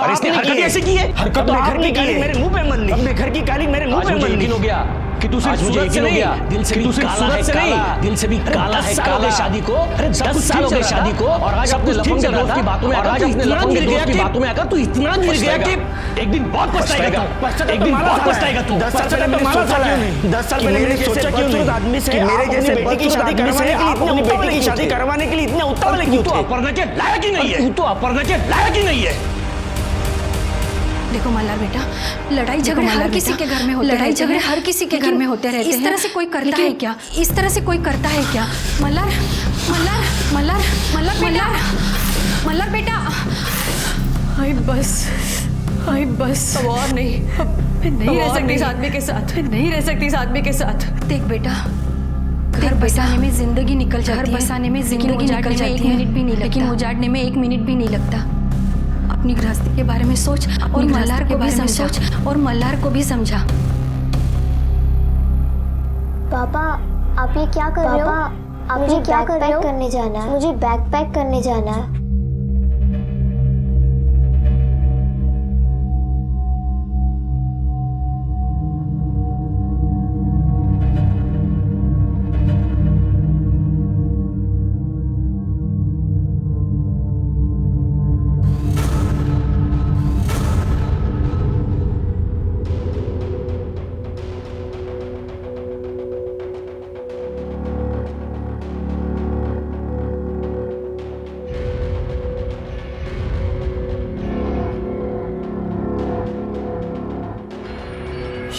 Speaker 19: ऐसे की है। हरकत तो घर की गाली मेरे मुंह पे मल ली। अपने घर की गाली मेरे मुंह पे मल ली। हो गया कि तू सिर्फ सूरत से नहीं, दिल से भी काला है, काला दिल से भी काला है। काला शादी को 10 साल हो गए शादी को और आज अपने लफंग दोस्त की बातों में आकर इतना गिर गया कि बातों में आकर तू इतना गिर गया कि एक दिन बहुत पछताएगा तू। एक दिन बहुत पछताएगा तू। 10 साल पहले मैंने सोचा क्यों नहीं? 10 साल पहले मैंने सोचा क्यों नहीं आदमी से मेरे जैसे बेटी की शादी करवाने के लिए अपनी बेटी की शादी करवाने के लिए इतने उतावले क्यों? तू अपर्णा के लायक ही नहीं है। तू तो अपर्णा के लायक ही नहीं है।
Speaker 22: देखो मल्हार बेटा, लड़ाई झगड़े हर किसी के घर में होते रहते हैं। लड़ाई झगड़े हर किसी के घर में होते रहते हैं। इस तरह से कोई करता है क्या? इस तरह से कोई करता है क्या? मल्हार मल्हार मल्हार मल्हार बेटा, मल्हार बेटा। आई बस अब और नहीं। मैं नहीं रह सकती इस आदमी के साथ। मैं नहीं रह सकती इस आदमी के साथ। देख बेटा, घर बसाने में जिंदगी निकल जाती है। घर बसाने में जिंदगी निकल जाती है। 1 मिनट भी नहीं लगता। लेकिन उजाड़ने में 1 मिनट भी नहीं लगता। अपनी गृहस्थी के बारे में सोच और मल्हार को भी सोच और मल्हार को भी समझा।
Speaker 21: पापा आप ये क्या कर रहे हो? आप मुझे क्या कर रहे हो? करने जाना है, मुझे बैग पैक करने जाना है।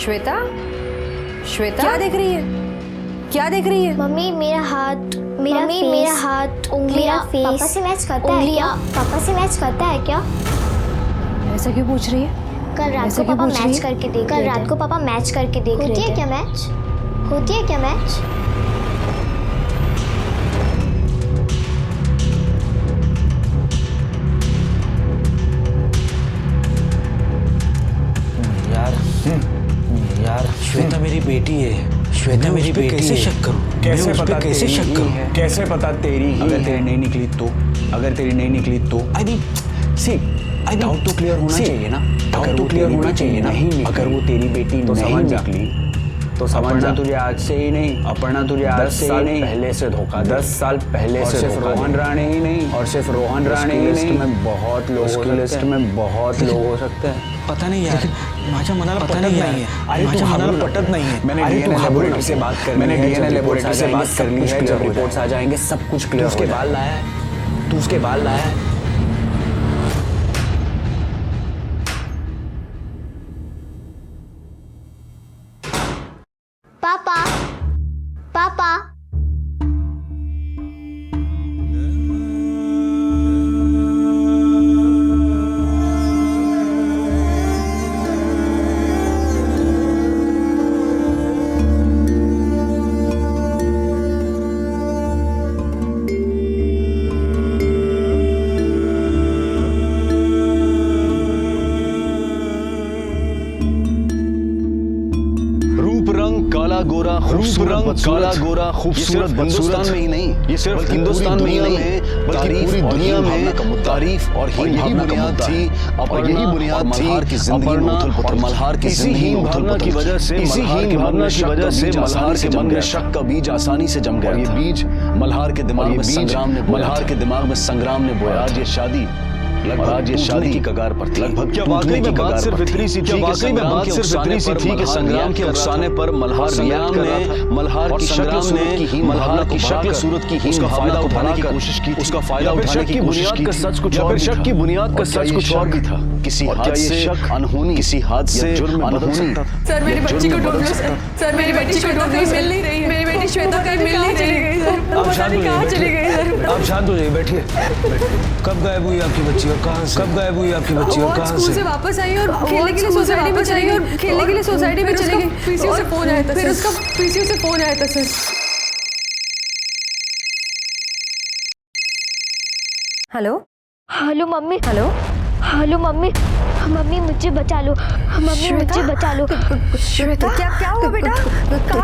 Speaker 22: श्वेता, श्वेता क्या देख रही है? क्या देख रही है?
Speaker 21: मम्मी मेरा हाथ, मेरा हाथ, उंगलियां, फेस पापा से मैच करता है क्या? पापा से मैच करता है क्या?
Speaker 22: ऐसा क्यों पूछ रही है?
Speaker 21: कल रात को पापा मैच करके देख रहे थे। कल रात को पापा मैच करके देख रहे थे। होती है क्या मैच? होती है क्या मैच?
Speaker 23: यार श्वेता मेरी बेटी है, श्वेता मेरी बेटी है। कैसे शक करूं? कैसे पता? कैसे शक करूं? कैसे पता तेरी ही? अगर तेरी नहीं निकली तो, अगर तेरी नहीं निकली तो I mean see I doubt तो क्लियर होना चाहिए ना, डाउट तो क्लियर होना चाहिए ना। अगर वो तेरी बेटी नहीं निकली तो समझना तुझे आज से ही नहीं, अपर्णा तुझे आज से ही नहीं, पहले से धोखा, 10 साल पहले से। सिर्फ रोहन राणे ही नहीं, और सिर्फ रोहन राणे ही नहीं, में बहुत लोग, उसकी लिस्ट में बहुत लोग हो सकते हैं। पता नहीं यार, माझ्या मनाला पटत नहीं है। अरे माझ्या मनाला पटत नहीं है। मैंने डीएनए लेबोरेटरी से बात कर ली है, मैंने डीएनए लेबोरेटरी से बात कर ली है। जब रिपोर्ट्स आ जाएंगे सब कुछ क्लियर हो जाएगा। उसके बाल लाया है, तू उसके बाल लाया है।
Speaker 21: पापा, पापा
Speaker 1: गोरा खूबसूरत, काला गोरा खूबसूरत हिंदुस्तान में ही नहीं, ये सिर्फ हिंदुस्तान में ही नहीं बल्कि पूरी दुनिया में तारीफ और यही बुनियाद थी, और यही बुनियाद थी की जिंदगी में उथल-पुथल, मल्हार की जिंदगी में उथल-पुथल की वजह से, इसी हीन भावना की वजह से मल्हार के मन में शक का बीज आसानी से जम गया। ये बीज मल्हार के दिमाग में संग्राम ने बोया। आज ये शादी आज ये शादी की कगार पर थी। लगभग क्या वाकई में बात सिर्फ इतनी सी थी कि संग्राम के अफसाने पर मल्हार संग्राम ने मल्हार की शक्ल सूरत की हीन फायदा उठाने की कोशिश की, उसका फायदा उठाने की कोशिश की। शक की बुनियाद का सच कुछ और भी था। किसी हाथ से अनहोनी, किसी हाथ से अनहोनी।
Speaker 22: सर मेरी बच्ची को ढूंढ लो सर, मेरी बच्ची को ढूंढ लो, मिल नहीं रही है। मेरी बेटी श्वेता कहीं मिल नहीं रही है।
Speaker 4: आप शांत हो जाइए, चली गई। आप शांत हो जाइए, बैठिए। कब गायब हुई आपकी बच्ची और कहाँ से? कब गायब हुई आपकी बच्ची और कहाँ
Speaker 22: से? वापस आई और खेलने के लिए सोसाइटी में चली गई, और खेलने के लिए सोसाइटी में चली गई। पीसीओ से फोन आया था, फिर उसका पीसीओ से फोन आया था sir.
Speaker 21: Hello hello mummy, hello mummy, mummy मुझे बचा लो, मम्मी मुझे बचा लो।
Speaker 22: श्वेता क्या हुआ बेटा?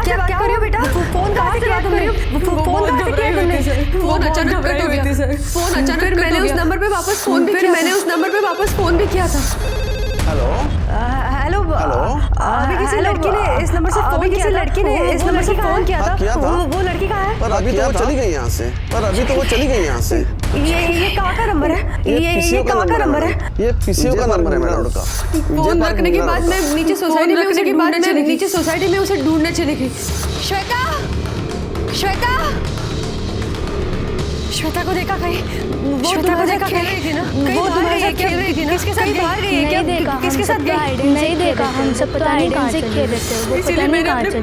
Speaker 22: क्या बात कर रही हो बेटा? फोन कहाँ से किया तुमने? फोन कहाँ से किया तुमने? फोन अचानक कट हो गया सर। फोन अचानक फिर मैंने उस नंबर पे वापस फोन भी किया था।
Speaker 23: हेलो
Speaker 22: हेलो अभी किसी लड़की ने इस नंबर से फोन किया था। वो लड़की कहाँ है?
Speaker 23: पर अभी तो वो चली गई यहाँ से,
Speaker 22: ये कहाँ का नंबर है? ये कहाँ का नंबर है?
Speaker 23: ये पीसीओ का नंबर है मेरा लड़का।
Speaker 22: फोन रखने के बाद मैं नीचे सोसाइटी में उसे ढूंढने चली गई। श्वेता को देखा कहीं? श्वेता को देखा खेल रही थी ना? वो तुम्हारे साथ खेल रही थी ना? किसके साथ बाहर गई है क्या? किसके साथ गई?
Speaker 21: नहीं देखा, हम सब पता नहीं कहाँ से खेल रहे थे।
Speaker 22: इसीलिए मैंने अपने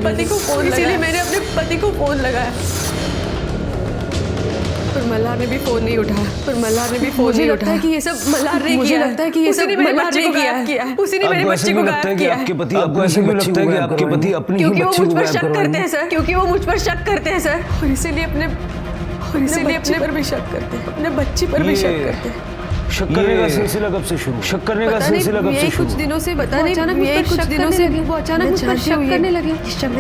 Speaker 22: पति को फोन लगाया, पर मल्हार ने भी फोन नहीं उठाया। मुझे लगता है कि ये सब मल्हार ने किया। उसी ने मेरे बच्चे को गायब किया।
Speaker 4: आपके पति, आपको ऐसे क्यों लगता है कि आपके पति अपनी ही बच्ची को गायब
Speaker 22: करते हैं सर? क्योंकि वो मुझ पर शक करते हैं सर, और इसीलिए अपने पर भी शक करते हैं, अपने बच्ची पर भी शक करते हैं।
Speaker 4: शक करने का सिलसिला कब से शुरू? शक करने का सिलसिला कब से शुरू?
Speaker 22: कुछ दिनों से पता नहीं अचानक ये कुछ दिनों से वो अचानक मुझ पर शक करने लगे। शक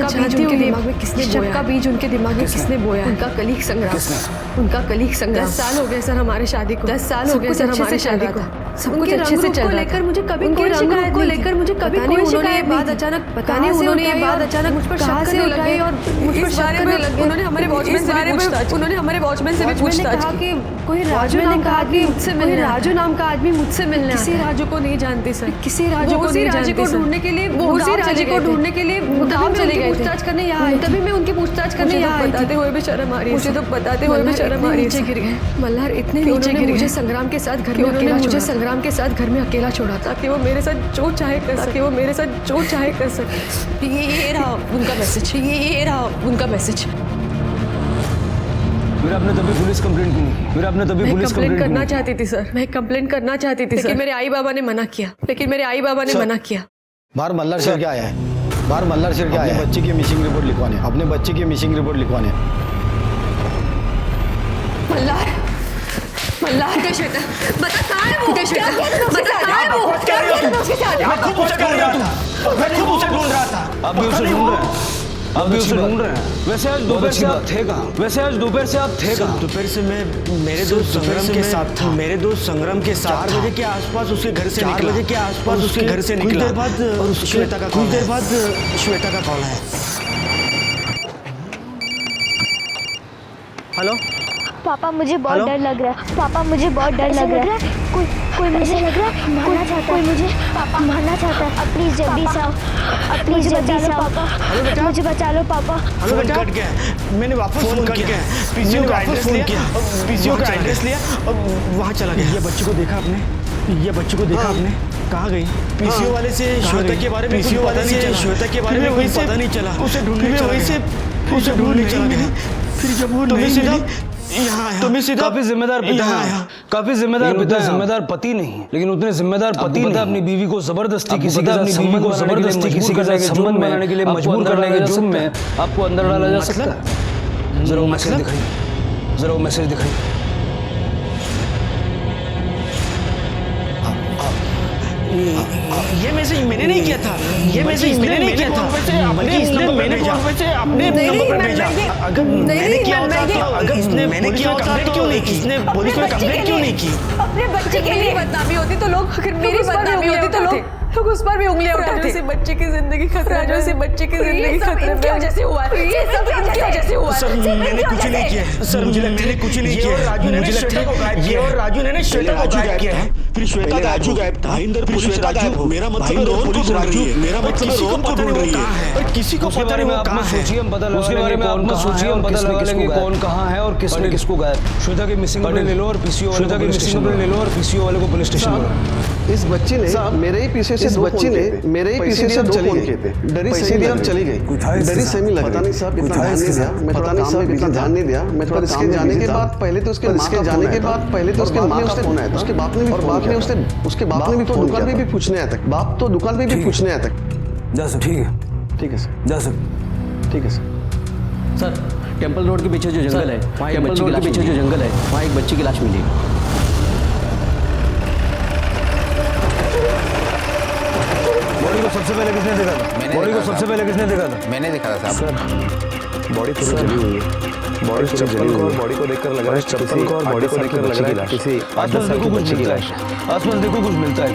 Speaker 22: का बीज उनके दिमाग में किसने बोया? उनका कलीग संग्राम। उनका कलीग संग्राम। 10 साल हो गए सर हमारे शादी को। 10 साल हो गए सर हमारे शादी को। सब कुछ अच्छे से चल रहा था। मुझे कभी कोई शिकायत को लेकर मुझे कभी कोई शिकायत बात अचानक पता नहीं उन्होंने ये बात अचानक मुझ पर शक करने लगे और मुझ पर शक करने लगे। उन्होंने हमारे वॉचमैन से भी पूछताछ उन्होंने हमारे वॉचमैन से भी पूछताछ की। कोई राजू नाम का आदमी मुझसे मिलना। राजू नाम का आदमी मुझसे मिलना। किसी राजू को नहीं जानती सर। किसी राजू को नहीं जानती। ढूंढने के लिए वो उसी राजू को ढूंढने के लिए गांव चले गए। पूछताछ करने यहाँ आई। तभी मैं उनकी पूछताछ करने यहाँ आई। बताते हुए भी शर्म आ रही है। मुझे तो बताते हुए भी शर्म आ रही है। नीचे गिर गए मल्हार इतने नीचे गिर गए। मुझे संग्राम के साथ घर में अकेला मुझे संग्राम के साथ घर में अकेला छोड़ा ताकि वो मेरे साथ जो चाहे कर सके। वो मेरे साथ जो चाहे कर सके। ये रहा उनका मैसेज। ये रहा उनका मैसेज।
Speaker 4: मेरा आपने तभी पुलिस कंप्लेंट की नहीं। मेरा आपने तभी पुलिस कंप्लेंट
Speaker 22: करना चाहती थी सर। मैं कंप्लेंट करना चाहती थी लेकिन मेरे आई बाबा ने मना किया। मना किया।
Speaker 20: बाहर मल्हार शेर क्या आया है? बाहर मल्हार शेर क्या आया है? बच्चे की मिसिंग रिपोर्ट लिखवाने। अपने बच्चे की मिसिंग रिपोर्ट लिखवाने।
Speaker 22: मल्हार का शेटा बता कहाँ है वो? बता कहाँ है वो? क्या किया तुमने उसके साथ?
Speaker 4: मैं खुद उसे ढूंढ रहा था। मैं खुद उसे ढूंढ रहा था। अब भी उसे ढूंढ रहे हैं। अब भी उसे ढूंढ रहे हैं। वैसे आज दोपहर से आप थे कहाँ? वैसे आज दोपहर से आप थे कहाँ?
Speaker 19: दोपहर से मैं मेरे दोस्त संग्राम के साथ था। मेरे दोस्त संग्राम के साथ 4 बजे के आसपास उसके घर से निकला। 4 बजे के आसपास उसके घर से निकला। कुछ देर बाद और श्वेता का कॉल। कुछ देर बाद श्वेता का कॉल है। हेलो
Speaker 21: पापा मुझे बहुत डर लग रहा है। पापा मुझे बहुत डर लग रहा है। कोई मुझे लग रहा है मारना चाहता है। कोई मुझे पापा मारना चाहता है। प्लीज जल्दी से आओ। प्लीज जल्दी से आओ पापा। मुझे बचा लो पापा।
Speaker 19: हेलो बेटा कट गया। मैंने वापस फोन किया। पीसीओ का एड्रेस लिया। पीसीओ का एड्रेस लिया और वहाँ चला गया। ये बच्चे को देखा आपने? ये बच्चे को देखा आपने? कहाँ गई? पीसीओ वाले से श्वेता के बारे में पीसीओ वाले से श्वेता के बारे में कोई पता नहीं चला। उसे ढूंढने चला गया। फिर जब वो नहीं मिली तुम्हें सीधा
Speaker 4: काफी जिम्मेदार पिता है। काफी जिम्मेदार पिता, जिम्मेदार पति नहीं लेकिन उतने जिम्मेदार पति नहीं। अपनी बीवी को जबरदस्ती किसी के साथ संबंध बनाने के लिए मजबूर करने के जुर्म में आपको अंदर डाला जा सकता है। जरा वो मैसेज दिखाइए। जरा वो मैसेज दिखाइए।
Speaker 19: ये मैसेज मैंने नहीं किया था। ये मैसेज मैंने नहीं किया था। बल्कि इसने मैंने अपने नंबर पर भेजा। अगर मैंने किया होता तो अगर इसने मैंने किया होता तो क्यों नहीं की? इसने पुलिस में कंप्लेंट क्यों नहीं की?
Speaker 22: अपने बच्चे के लिए बदनामी होती तो लोग अगर मेरी बदनामी होती तो लोग उस पर भी उंगलियां उठाते। से बच्चे की जिंदगी खतरे में। से बच्चे की जिंदगी खतरे में वजह से हुआ। ये सब इनकी वजह से हुआ।
Speaker 19: सर मैंने कुछ नहीं किया। सर मैंने कुछ नहीं किया। राजू ने श्वेता को गायब किया। और राजू ने श्वेता को गायब किया है। फिर श्वेता राजू गायब था। पुलिस श्वेता गायब हो। मेरा मतलब पुलिस राजू। मेरा मतलब रोहन को ढूंढ रही है। और किसी को पता नहीं वो कहां है।
Speaker 4: सोचिए हम पता लगा लेंगे कौन सोचिए हम पता लगा लेंगे कौन कहां है और किसने किसको गायब। श्वेता की मिसिंग ले लो और पीसीओ श्वेता की मिसिंग ले लो और पीसीओ वाले को पुलिस स्टेशन बुलाओ।
Speaker 20: इस बच्ची ने मेरे ही पीछे से दो फोन किए थे। मेरे ही पीछे से दो फोन किए थे। डरी सही और चली गई। डरी सही लग पता नहीं साहब इतना ध्यान नहीं दिया। मैं पता नहीं साहब इतना ध्यान नहीं दिया। मैं थोड़ा इसके जाने के बाद पहले तो उसके मां के जाने के बाद पहले तो उसके मां का फोन आया था। उसके बाप ने भी बाद में उसके बाप ने भी तो दुकान पे भी पूछने आया था। बाप तो दुकान पे भी पूछने आया था।
Speaker 4: जा सर ठीक है।
Speaker 20: ठीक है सर।
Speaker 4: जा सर
Speaker 20: ठीक है सर।
Speaker 10: सर टेम्पल रोड के पीछे जो जंगल है वहाँ एक बच्ची के पीछे जो जंगल है वहाँ एक बच्ची की लाश मिली।
Speaker 4: बॉडी को सबसे पहले किसने देखा था? बॉडी को सबसे पहले किसने देखा था?
Speaker 23: मैंने देखा था साहब।
Speaker 20: बॉडी पूरी जली हुई है। बॉडी जली हुई है। बॉडी को देखकर लग रहा है चप्पल को और बॉडी को देखकर लग रहा है किसी
Speaker 4: आसपास देखो कुछ मिलता है। आसपास देखो कुछ मिलता है।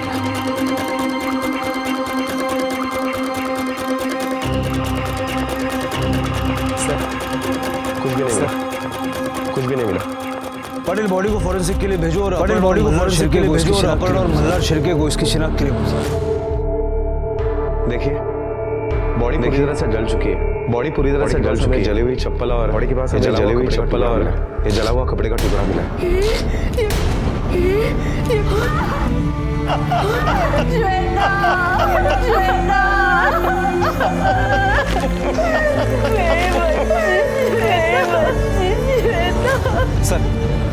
Speaker 20: कुछ भी नहीं मिला। कुछ भी नहीं मिला।
Speaker 4: पटेल बॉडी को फॉरेंसिक के लिए भेजो और पटेल बॉडी को फॉरेंसिक के लिए भेजो और अपहरण और मल्हार शिर्के को इसकी शिनाख्त के लिए भेजो।
Speaker 20: देखिए बॉडी पूरी तरह से जल चुकी है। बॉडी पूरी तरह से जल चुकी है। जली हुई चप्पल और बॉडी के पास जली हुई चप्पल और ये जला हुआ कपड़े का टुकड़ा मिला सर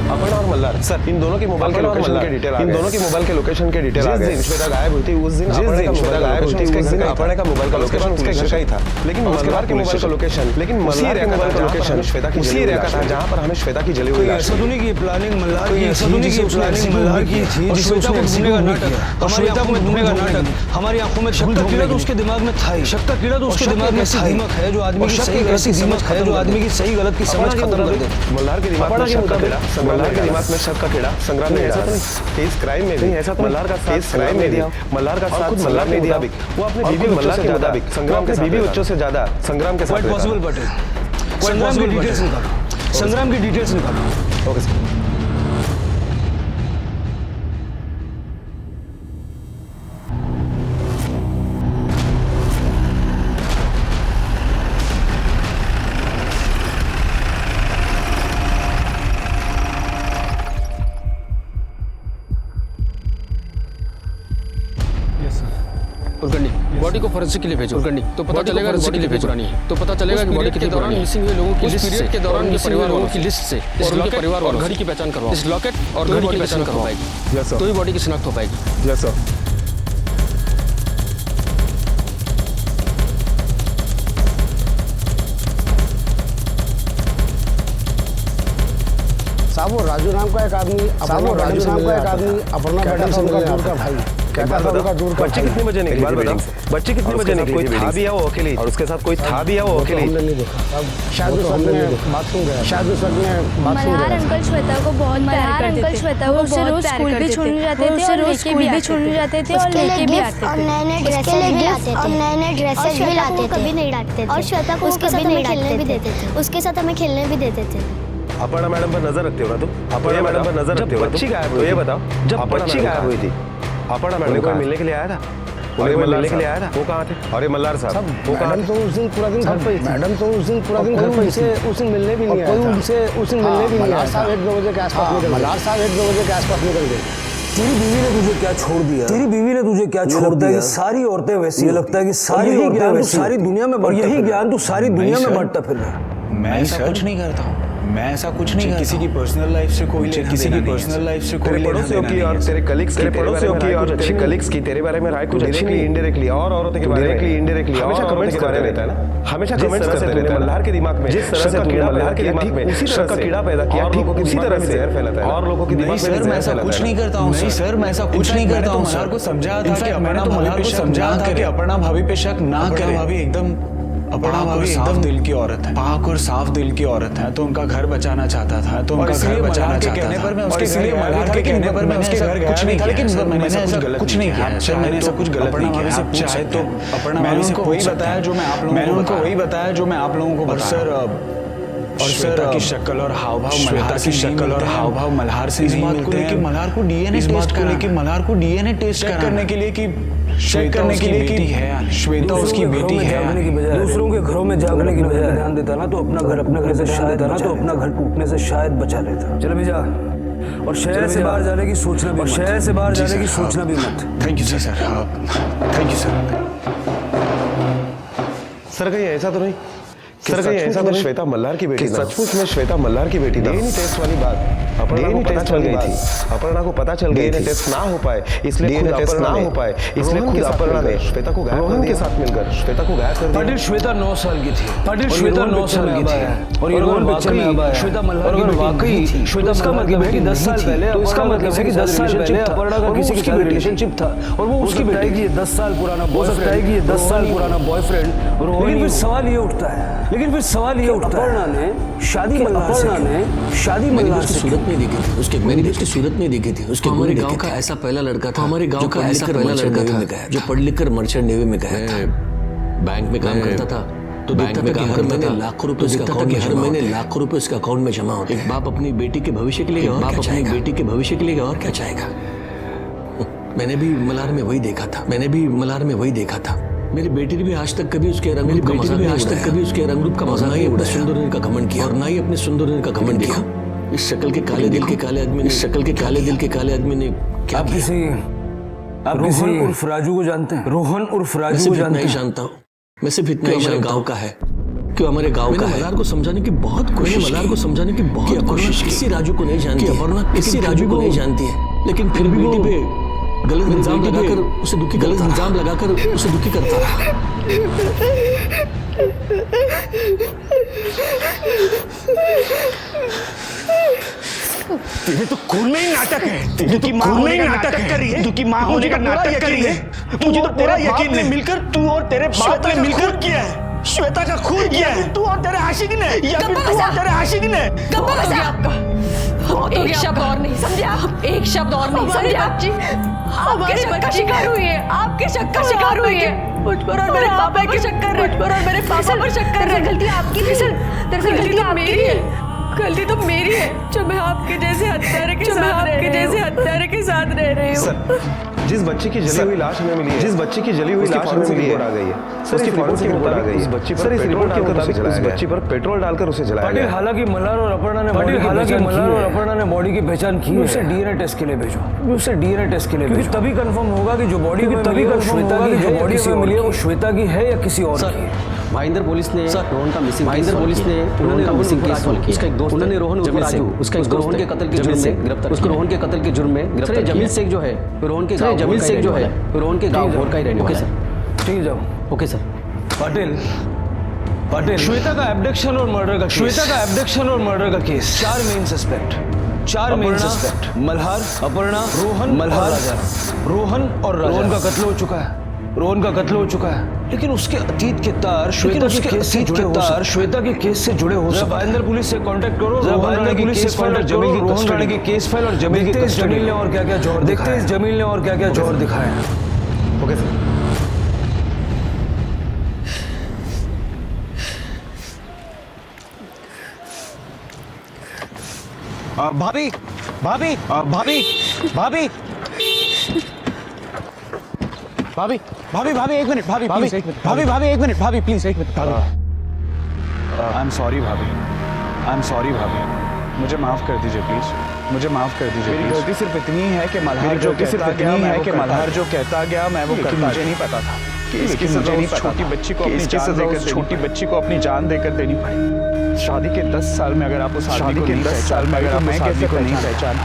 Speaker 20: अपहरण और मल्हार
Speaker 5: मल्हार सर, इन दोनों के मोबाइल के लोकेशन के डिटेल, इन दोनों के मोबाइल के लोकेशन के डिटेल आ गए। जिस दिन श्वेता गायब हुई थी उस दिन श्वेता गायब हुई थी उस दिन अपने का मोबाइल का लोकेशन उसके घर का ही था, लेकिन मल्हार के मोबाइल का लोकेशन, लेकिन मल्हार के मोबाइल का लोकेशन श्वेता की उसी एरिया का था जहां पर हमें श्वेता की जली हुई लाश।
Speaker 4: ऐसा तो नहीं कि प्लानिंग मल्हार की, ऐसा तो नहीं कि प्लानिंग मल्हार की थी, जिसे उसने ढूंढने का नाटक, और श्वेता को ढूंढने का नाटक, हमारी आंखों में शक का कीड़ा तो उसके दिमाग में था ही, शक का कीड़ा तो उसके दिमाग में ऐसी दीमक है जो आदमी की सही गलत की समझ है, जो आदमी की सही गलत की समझ खत्म कर दे।
Speaker 5: मल्हार के दिमाग में शक का कीड़ा, मल्हार के दिमाग में शक का कीड़ा संग्राम ने ऐसा तो नहीं केस क्राइम में नहीं, ऐसा तो मल्हार का केस क्राइम में दिया, मल्हार का साथ मल्हार ने दिया, वो अपने बीवी मल्हार के मुताबिक संग्राम के बीवी बच्चों से ज्यादा संग्राम के साथ
Speaker 4: पॉसिबल पटेल, संग्राम की डिटेल्स निकालो, संग्राम की डिटेल्स निकालो।
Speaker 5: Okay sir.
Speaker 2: उर्गंडी बॉडी को फोरेंसिक के लिए भेजो। उर्गंडी तो पता चलेगा फोरेंसिक के लिए भेजो, तो पता चलेगा कि बॉडी कितने दौरान मिसिंग हुए लोगों की लिस्ट से, के दौरान मिसिंग हुए लोगों की लिस्ट से इस लॉकेट परिवार और घड़ी की पहचान करवाओ, इस लॉकेट और घड़ी की पहचान करवा पाएगी, तो ही बॉडी की शिनाख्त हो पाएगी।
Speaker 5: Yes sir.
Speaker 20: साहब वो राजू नाम का एक आदमी, अपर्णा मैडम से मिलने दूर का भाई कहता था उनका दूर का।
Speaker 5: बच्चे कितने बजे निकली? बच्चे कितने बजे निकली? कोई था भी या वो अकेले? और उसके साथ कोई था भी या वो अकेले?
Speaker 20: हमने नहीं देखा। शायद उस वक्त में बाथरूम गया, शायद उस वक्त में बाथरूम
Speaker 21: मल्हार
Speaker 20: गया।
Speaker 21: अंकल श्वेता को बहुत प्यार करते थे, श्वेता को रोज स्कूल भी छोड़ने जाते थे और लेके भी छोड़ने जाते थे और लेके भी आते थे, और नए-नए ड्रेसेस भी लाते थे, और नए-नए ड्रेसेस भी लाते थे, कभी नहीं डांटते थे, और श्वेता को उसके साथ हमें खेलने भी देते थे, उसके साथ हमें खेलने भी देते थे।
Speaker 5: अपर्णा मैडम पर नजर रखते हो ना तुम? अपर्णा मैडम पर नजर रखते हो? बच्ची गायब हुई, ये बताओ, जब बच्ची गायब हुई थी अपर्णा मैडम को मिलने के लिए आया था, उन्हें मिलने के लिए आया था, वो कहाँ थे? और ये मल्हार साहब वो कहाँ थे?
Speaker 20: तो उस दिन पूरा दिन घर पे ही थी, मैडम तो उस दिन पूरा दिन घर पे ही थी, उस दिन मिलने भी नहीं आया, कोई उनसे उस दिन मिलने भी नहीं आया। साहब 1-2 बजे के आसपास निकल गए, मल्हार साहब 1-2 बजे के आसपास निकल गए।
Speaker 4: तेरी बीवी ने तुझे क्या छोड़ दिया? तेरी बीवी ने तुझे क्या छोड़ दिया? सारी औरतें वैसी, ये लगता है कि सारी औरतें वैसी, सारी दुनिया में, और यही ज्ञान तू सारी दुनिया में बांटता फिर रहा है।
Speaker 23: मैं ऐसा कुछ नहीं करता हूँ, मैं ऐसा कुछ नहीं करता। किसी की पर्सनल लाइफ से कोई किसी की पर्सनल लाइफ से कोई
Speaker 5: पड़ोसियों की और तेरे कलीग्स की, पड़ोसियों की और तेरे कलीग्स की तेरे बारे में राय कुछ अच्छी नहीं, इनडायरेक्टली और औरतों के बारे में इनडायरेक्टली हमेशा कमेंट्स करते रहता है ना, हमेशा कमेंट्स करते रहता है। मल्हार के दिमाग में जिस तरह से तूने मल्हार के दिमाग में उसी तरह का कीड़ा पैदा किया, ठीक उसी तरह से जहर फैलाता है और लोगों के दिमाग में
Speaker 23: सर मैं ऐसा कुछ नहीं करता हूँ। नहीं सर मैं ऐसा कुछ नहीं करता हूँ। मल्हार को समझाया था कि अपर्णा भाभी पे समझाया था कि अपर्णा भाभी पे शक ना करे। भाभी एकदम अपर्णा भाभी साफ दिल की औरत है, पाक और साफ दिल की औरत है, तो उनका घर बचाना चाहता था, तो उनका घर बचाना चाहता था। पर मैं उसके घर मल्हार के कहने पर मैं उसके घर कुछ नहीं था, लेकिन मैंने ऐसा कुछ नहीं किया सर, मैंने ऐसा कुछ गलत नहीं किया। आप चाहे तो अपर्णा भाभी से वही बताया जो मैं आप लोगों को, मैंने उनको वही बताया जो मैं आप लोगों को बताया। और श्वेता की शक्ल और हाव भाव, श्वेता की शक्ल और हाव भाव मल्हार से नहीं मिलते हैं। मल्हार को डीएनए टेस्ट करने, मल्हार को डीएनए टेस्ट करने के लिए कि चेक करने के लिए कि है श्वेता उसकी बेटी है।
Speaker 4: दूसरों के घरों में जागने की बजाय ध्यान देता ना तो अपना घर अपने घर से शायद देता ना तो अपना घर टूटने से शायद बचा लेता। चल भी जा, और शहर से बाहर जाने की सोचना भी, और शहर से बाहर जाने की सोचना भी मत।
Speaker 23: Thank you sir, thank you sir.
Speaker 5: Sir कहीं ऐसा तो नहीं, सर कहीं ऐसा तो श्वेता मल्हार की बेटी, सचमुच में श्वेता मल्हार की बेटी? डीएनए टेस्ट वाली बात अपर्णा को पता चल गई थी, अपर्णा को पता चल गई थी, टेस्ट ना हो पाए इसलिए खुद अपर्णा ना हो पाए इसलिए खुद अपर्णा ने श्वेता को गायब कर दिया, के साथ मिलकर श्वेता को गायब कर दिया।
Speaker 4: पाटिल श्वेता 9 साल की थी, पाटिल श्वेता 9 साल की थी, और ये वाकई श्वेता मल्हार की वाकई श्वेता का मतलब है कि 10 साल पहले, तो इसका मतलब है कि 10 साल पहले अपर्णा का किसी के साथ रिलेशनशिप था और वो उसकी बेटी की 10 साल पुराना बॉयफ्रेंड, ये 10 साल पुराना बॉयफ्रेंड। लेकिन फिर सवाल ये उठता है, लेकिन फिर सवाल ये उठता है, अपर्णा ने शादी मल्हार से
Speaker 2: सूरत में देखी थी, उसके मैंने उसकी सूरत में देखी थी, उसके हमारे गांव का ऐसा पहला लड़का था, हमारे गांव का ऐसा पहला लड़का था जो पढ़ लिख कर मर्चेंट नेवी में गया था, बैंक में काम करता था, तो बैंक में काम करता था, लाखों रुपए उसके अकाउंट में, हर महीने लाखों रुपए उसके अकाउंट में जमा होते। एक बाप अपनी बेटी के भविष्य के लिए, बाप अपनी बेटी के भविष्य के लिए और क्या चाहेगा। मैंने भी मल्हार में वही देखा था, मैंने भी मल्हार में वही देखा था। मेरी बेटी ने भी आज तक कभी उसके रंग रूप का मजा नहीं, आज तक कभी उसके रंग रूप का मजा नहीं उड़ा, सुंदर का घमंड किया और ना ही अपने सुंदर का घमंड किया। इस शक्ल के काले दिल के काले आदमी ने, इस शक्ल के काले दिल के काले आदमी ने क्या किया?
Speaker 4: आप रोहन उर्फ राजू को जानते हैं? रोहन उर्फ राजू को जानते हैं?
Speaker 2: नहीं जानता हूँ, मैं सिर्फ इतना ही जानता हूँ। गाँव का है, कि हमारे गांव का मल्हार को समझाने की बहुत कोशिश की, मल्हार को समझाने की बहुत कोशिश की। किसी राजू को नहीं जानती, अपर्णा किसी राजू को नहीं जानती है, लेकिन फिर भी बेटी पे गलत इल्जाम लगाकर उसे दुखी करता रहा।
Speaker 19: तेरे तो खून में ही नाटक है, तेरे तो माँ होने का नाटक कर रही है, तू की माँ होने का नाटक कर रही है। मुझे तो तेरा यकीन नहीं, मिलकर तू और तेरे बाप ने मिलकर किया है, श्वेता का खून किया है, तू और तेरे आशिक ने, या फिर तू और तेरे आशिक ने।
Speaker 22: बहुत हो गया आपका, एक शब्द और नहीं समझे आप, एक शब्द और नहीं समझे आप जी। आपके शक का शिकार हुई है, आपके शक का शिकार हुई है, मुझ पर और मेरे पापा पर शक कर रहे हैं, मुझ पर और मेरे पापा पर शक कर रहे हैं। गलती आपकी नहीं, दरअसल गलती तो मेरी है, गलती तो मेरी है जो मैं आपके जैसे हत्यारे के साथ रह रही हूँ।
Speaker 5: जिस बच्चे की जली हुई लाश हमें मिली है, जिस बच्चे की जली हुई लाश हमें मिली है, आ गई है सर, उसकी फॉरेंसिक रिपोर्ट आ गई है। उस बच्ची पर पेट्रोल डालकर उस बच्ची पर पेट्रोल डालकर उसे जलाया गया।
Speaker 4: हालांकि मल्हार और अपर्णा ने बॉडी की पहचान की है, उसे डीएनए टेस्ट के लिए भेजो, क्योंकि तभी कंफर्म होगा कि जो बॉडी मिली है वो श्वेता की है या किसी और की।
Speaker 2: भाईंदर पुलिस ने रोहन का मिसिंग केस सॉल्व किया। उसका एक दोस्त उन्होंने रोहन के कत्ल के जुर्म में गिरफ्तार, उसको रोहन के कत्ल के जुर्म में गिरफ्तार। जमील शेख जो है रोहन के गांव भोर का ही रहने वाला है।
Speaker 4: ठीक है, जाओ।
Speaker 2: Okay sir.
Speaker 4: पाटिल श्वेता का एब्डक्शन और मर्डर का case, 4 main suspect Malhar, Aparna, Rohan और राजा। रोहन का कत्ल हो चुका है, लेकिन उसके अतीत के तार श्वेता के केस से जुड़े हो सकते हैं। भाईंदर पुलिस से कांटेक्ट करो, रोहन राणे की केस फाइल और जमील की जमील ने और क्या-क्या जोर दिखाया है।
Speaker 5: Okay sir.
Speaker 20: भाभी भाभी भाभी भाभी भाभी भाभी भाभी एक मिनट, भाभी प्लीज एक मिनट, भाभी एक मिनट, भाभी प्लीज एक मिनट।
Speaker 23: आई एम सॉरी भाभी, मुझे माफ कर दीजिए प्लीज, मेरी गलती सिर्फ इतनी है कि मल्हार जो कहता गया मैं वो करता, मुझे नहीं पता था कि इसकी सजा उस छोटी बच्ची को अपनी जान देकर देनी पड़ी। शादी के 10 साल में अगर आप उस आदमी को नहीं पहचान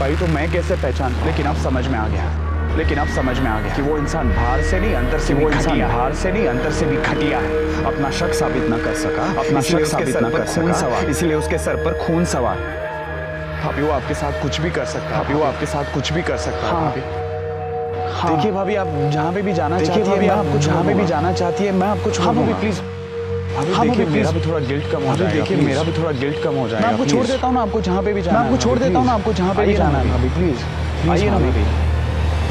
Speaker 23: पाई तो मैं कैसे पहचान, लेकिन अब समझ में आ गया कि वो इंसान बाहर से नहीं अंदर से भी घटिया है। अपना शक साबित न कर सका, इसलिए उसके सर पर खून सवार। भाभी वो आपके साथ कुछ भी कर सकता है। देखिए भाभी, आप जहाँ पे भी जाना चाहती है, मैं आपको छोड़ दूंगा प्लीज। देखिए मेरा भी थोड़ा गिल्ट कम हो जाएगा। मैं आपको छोड़ देता हूँ ना, आपको जहाँ पे भी जाना है। भाभी प्लीज आइए ना भाभी,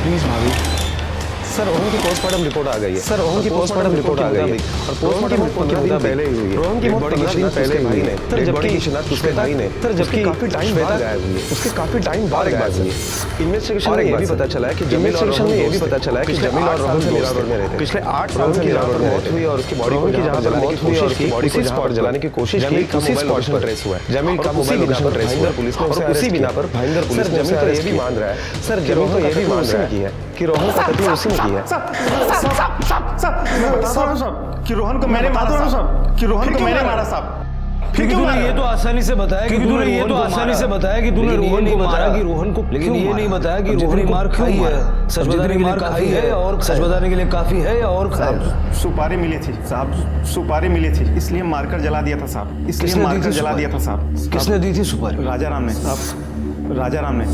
Speaker 23: प्लीज भाभी।
Speaker 5: सर रोहन की पोस्टमार्टम रिपोर्ट आ गई है, और पोस्टमार्टम 15 दिन पहले ही हुई है। रोहन की मौत 15 दिन पहले हुई है, जबकि शिनाख्त उसके भाई ने, जबकि काफी टाइम बाद गायब हुई है, उसके काफी टाइम बाद गायब हुई है। इन्वेस्टिगेशन में ये भी पता चला है कि जमील और रोहन में रहते पिछले 8 साल से मिलावट में मौत हुई और उसकी बॉडी को जहां जलाने की कोशिश की, उसी स्पॉट पर ट्रेस हुआ है। जमील का मोबाइल लोकेशन ट्रेस हुआ, पुलिस ने उसे उसी बिना पर भाईंदर पुलिस ने उसे ये भी मान रहा है, सर जमील तो ये भी मान रहा है कि रोहन का कत्ल उसी ने किया है।
Speaker 6: कि रोहन को मैंने मारा साहब।
Speaker 4: क्योंकि तूने ये तो आसानी से बताया कि तूने रोहन को मारा, कि रोहन को, लेकिन ये नहीं बताया कि रोहन ने मार खाई है। सच बताने के लिए काफी है और सच बताने के लिए काफी है और
Speaker 6: सुपारी मिली थी, इसलिए मारकर जला दिया था साहब।
Speaker 4: किसने दी थी सुपारी?
Speaker 6: राजा राम ने साहब, राजा राम ने।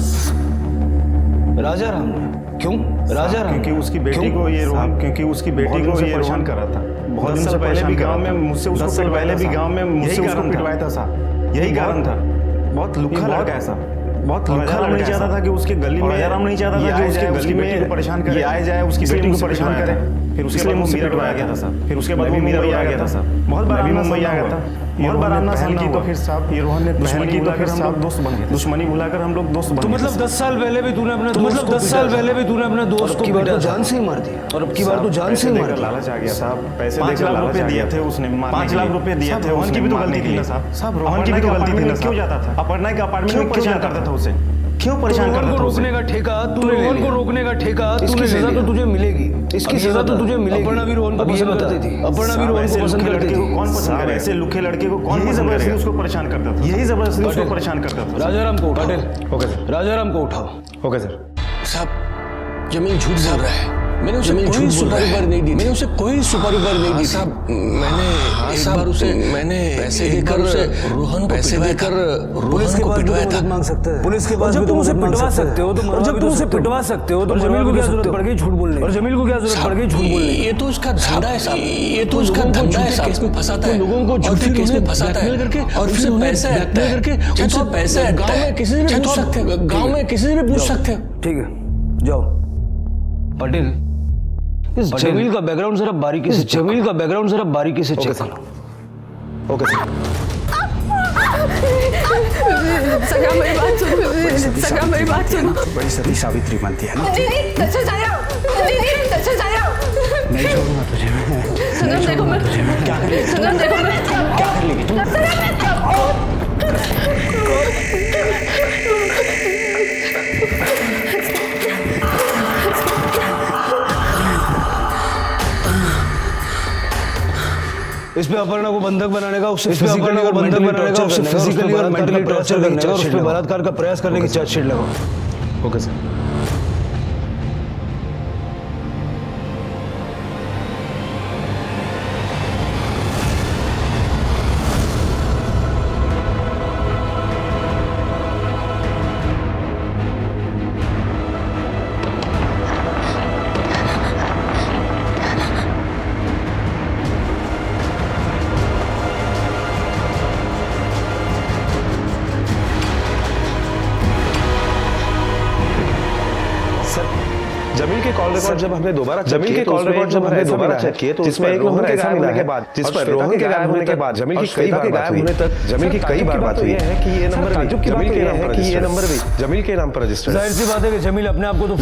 Speaker 4: क्यों राजा राम?
Speaker 6: क्योंकि उसकी बेटी को ये रोहन परेशान कर रहा था। बहुत दिन से पहले भी गांव में मुझसे उसको पिटवाया था साहब। यही कारण था। बहुत लुखा लड़का है साहब, बहुत लुखा नहीं चाहता था कि उसके गली में, राजा राम नहीं चाहता था कि उसके गली में परेशान करे, आए जाए उसकी बेटी को परेशान करे। फिर उसके बाद मुझसे पिटवाया गया था साहब। फिर उसके बाद मुंबई आ गया था साहब, बहुत बार मुंबई आ गया था। बहुत बार आना सहल की तो फिर साहब ये रोहन ने दुश्मनी की तो फिर हम लोग दोस्त बन गए, दुश्मनी भुलाकर हम लोग दोस्त बन गए।
Speaker 4: तो मतलब 10 साल पहले भी तूने अपने दोस्त को बेटा जान से ही मार दिया, और अब की बार तो जान से ही मार।
Speaker 6: लालच आ गया साहब, पैसे 5 लाख रुपए दिए थे उसने, 5 लाख रुपए दिए थे। रोहन की भी तो गलती थी ना साहब, रोहन की भी तो गलती थी ना। क्यों जाता था अपर्णा के अपार्टमेंट में, क्यों जाता था उसे?
Speaker 4: क्यों परेशान कर रहा था? रोकने का ठेका तूने ले लिया। को रोकने का ठेका तूने सजा तो तुझे मिलेगी। इसकी सजा तो तुझे मिलेगी। अपर्णा भी रोहन को पसंद करती थी। अपर्णा भी रोहन को पसंद करती थी।
Speaker 5: कौन पसंद करे? ऐसे लुखे लड़के को कौन जबरदस्ती उसको परेशान करता था? यही जबरदस्ती उसको परेशान करता था।
Speaker 4: राजाराम को उठाओ। Okay sir. राजाराम को उठाओ।
Speaker 5: Okay sir.
Speaker 2: साहब जमील झूठ बोल रहा है। मैंने उसे कोई सुपारी पर नहीं दी। मैंने उसे कोई सुपारी पर नहीं दी। साहब मैंने एक बार उसे पैसे देकर उसे रोहन को पुलिस के पास पिटवाया मांग सकता है। पुलिस के पास जब तुम उसे पिटवा सकते हो तो जब तुम उसे पिटवा सकते हो तो जमील को क्या जरूरत पड़ गई झूठ बोलने? और जमील को क्या जरूरत पड़ गई झूठ बोलने? ये तो उसका धंधा है साहब। ये तो उसका धंधा है साहब। इसमें फंसाता है लोगों को, झूठे केस में फंसाता है करके और फिर पैसा अटता है करके उनसे पैसा अटता है। किसी से भी पूछ सकते हो। गांव में किसी से भी पूछ सकते हो।
Speaker 4: ठीक है जाओ। पटेल इस जमील का बैकग्राउंड जरा बारीकी से जमील का बैकग्राउंड जरा बारीकी से चेक करो।
Speaker 5: Okay sir.
Speaker 22: सगा मेरी बात सुनो। सगा मेरी बात सुनो।
Speaker 23: बड़ी सती सावित्री बनती है ना।
Speaker 22: दीदी दर्शन जाया। दीदी दर्शन जाया।
Speaker 23: नहीं छोड़ूंगा तुझे मैं।
Speaker 22: सनम देखो मैं
Speaker 23: क्या कर लेगी?
Speaker 22: सनम देखो मैं
Speaker 23: क्या कर लेगी तुम?
Speaker 4: इस पे अपर्णा को बंधक बनाने का, उससे फिजिकली और बंधक बनाने का, उससे फिजिकली और मेंटली टॉर्चर करने का, उस पे बलात्कार का प्रयास करने की चार्जशीट लगाओ।
Speaker 5: Okay sir. जमील के कॉल रिकॉर्ड जब हमने दोबारा जमील के कॉल रिकॉर्ड जब हमने दोबारा चेक किए तो जिसमें एक नंबर ऐसा मिला के बाद जिस पर रोहन के गायब होने के बाद जमील की कई बार गायब होने तक जमील की कई बार बात हुई है कि ये नंबर जमील के नाम पर कि ये नंबर भी जमील के नाम पर रजिस्टर्ड है।
Speaker 4: जाहिर सी बात है कि जमील अपने आप को तो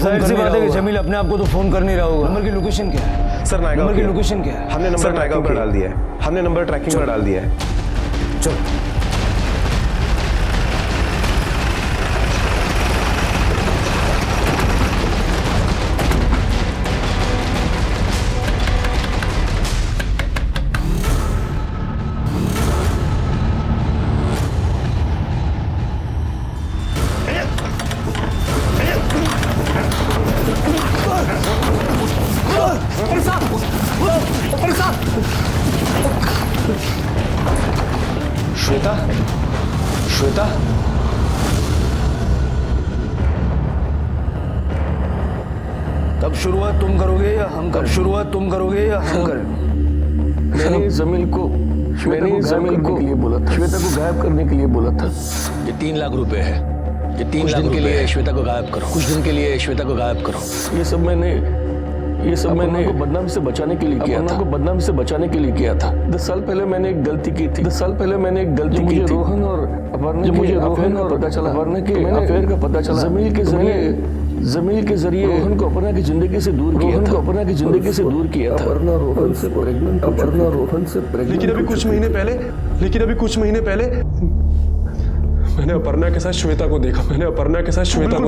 Speaker 4: फोन कर नहीं रहा होगा। नंबर की लोकेशन क्या है
Speaker 5: सर?
Speaker 4: नंबर की लोकेशन क्या है?
Speaker 5: हमने नंबर ट्रैकिंग पर डाल दिया है। हमने नंबर ट्रैकिंग पर डाल दिया है।
Speaker 4: चलो श्वेता, श्वेता, कब शुरुआत तुम करोगे या हम करें? शुरुआत तुम करोगे या हम करें?
Speaker 2: मैंने जमील को के लिए बोला था। श्वेता को गायब करने के लिए बोला था। ये 3 लाख रुपए है। ये 3 लाख के लिए श्वेता को गायब करो। कुछ दिन के लिए श्वेता को गायब करो। ये सब मैंने को बदनामी से बचाने के लिए किया था। बदनामी से बचाने के लिए किया था। 10 साल पहले मैंने एक गलती की थी। 10 साल पहले मैंने एक गलती की थी। रोहन और अपर्णा मुझे रोहन और पता चला। अपर्णा के अफेयर का पता चला। जमील के जरिए रोहन को अपर्णा की जिंदगी से दूर किया था। अपर्णा की जिंदगी से दूर किया था। अपर्णा रोहन से प्रेग्नेंट।
Speaker 5: लेकिन अभी कुछ महीने पहले मैंने अपर्णा के साथ श्वेता को देखा।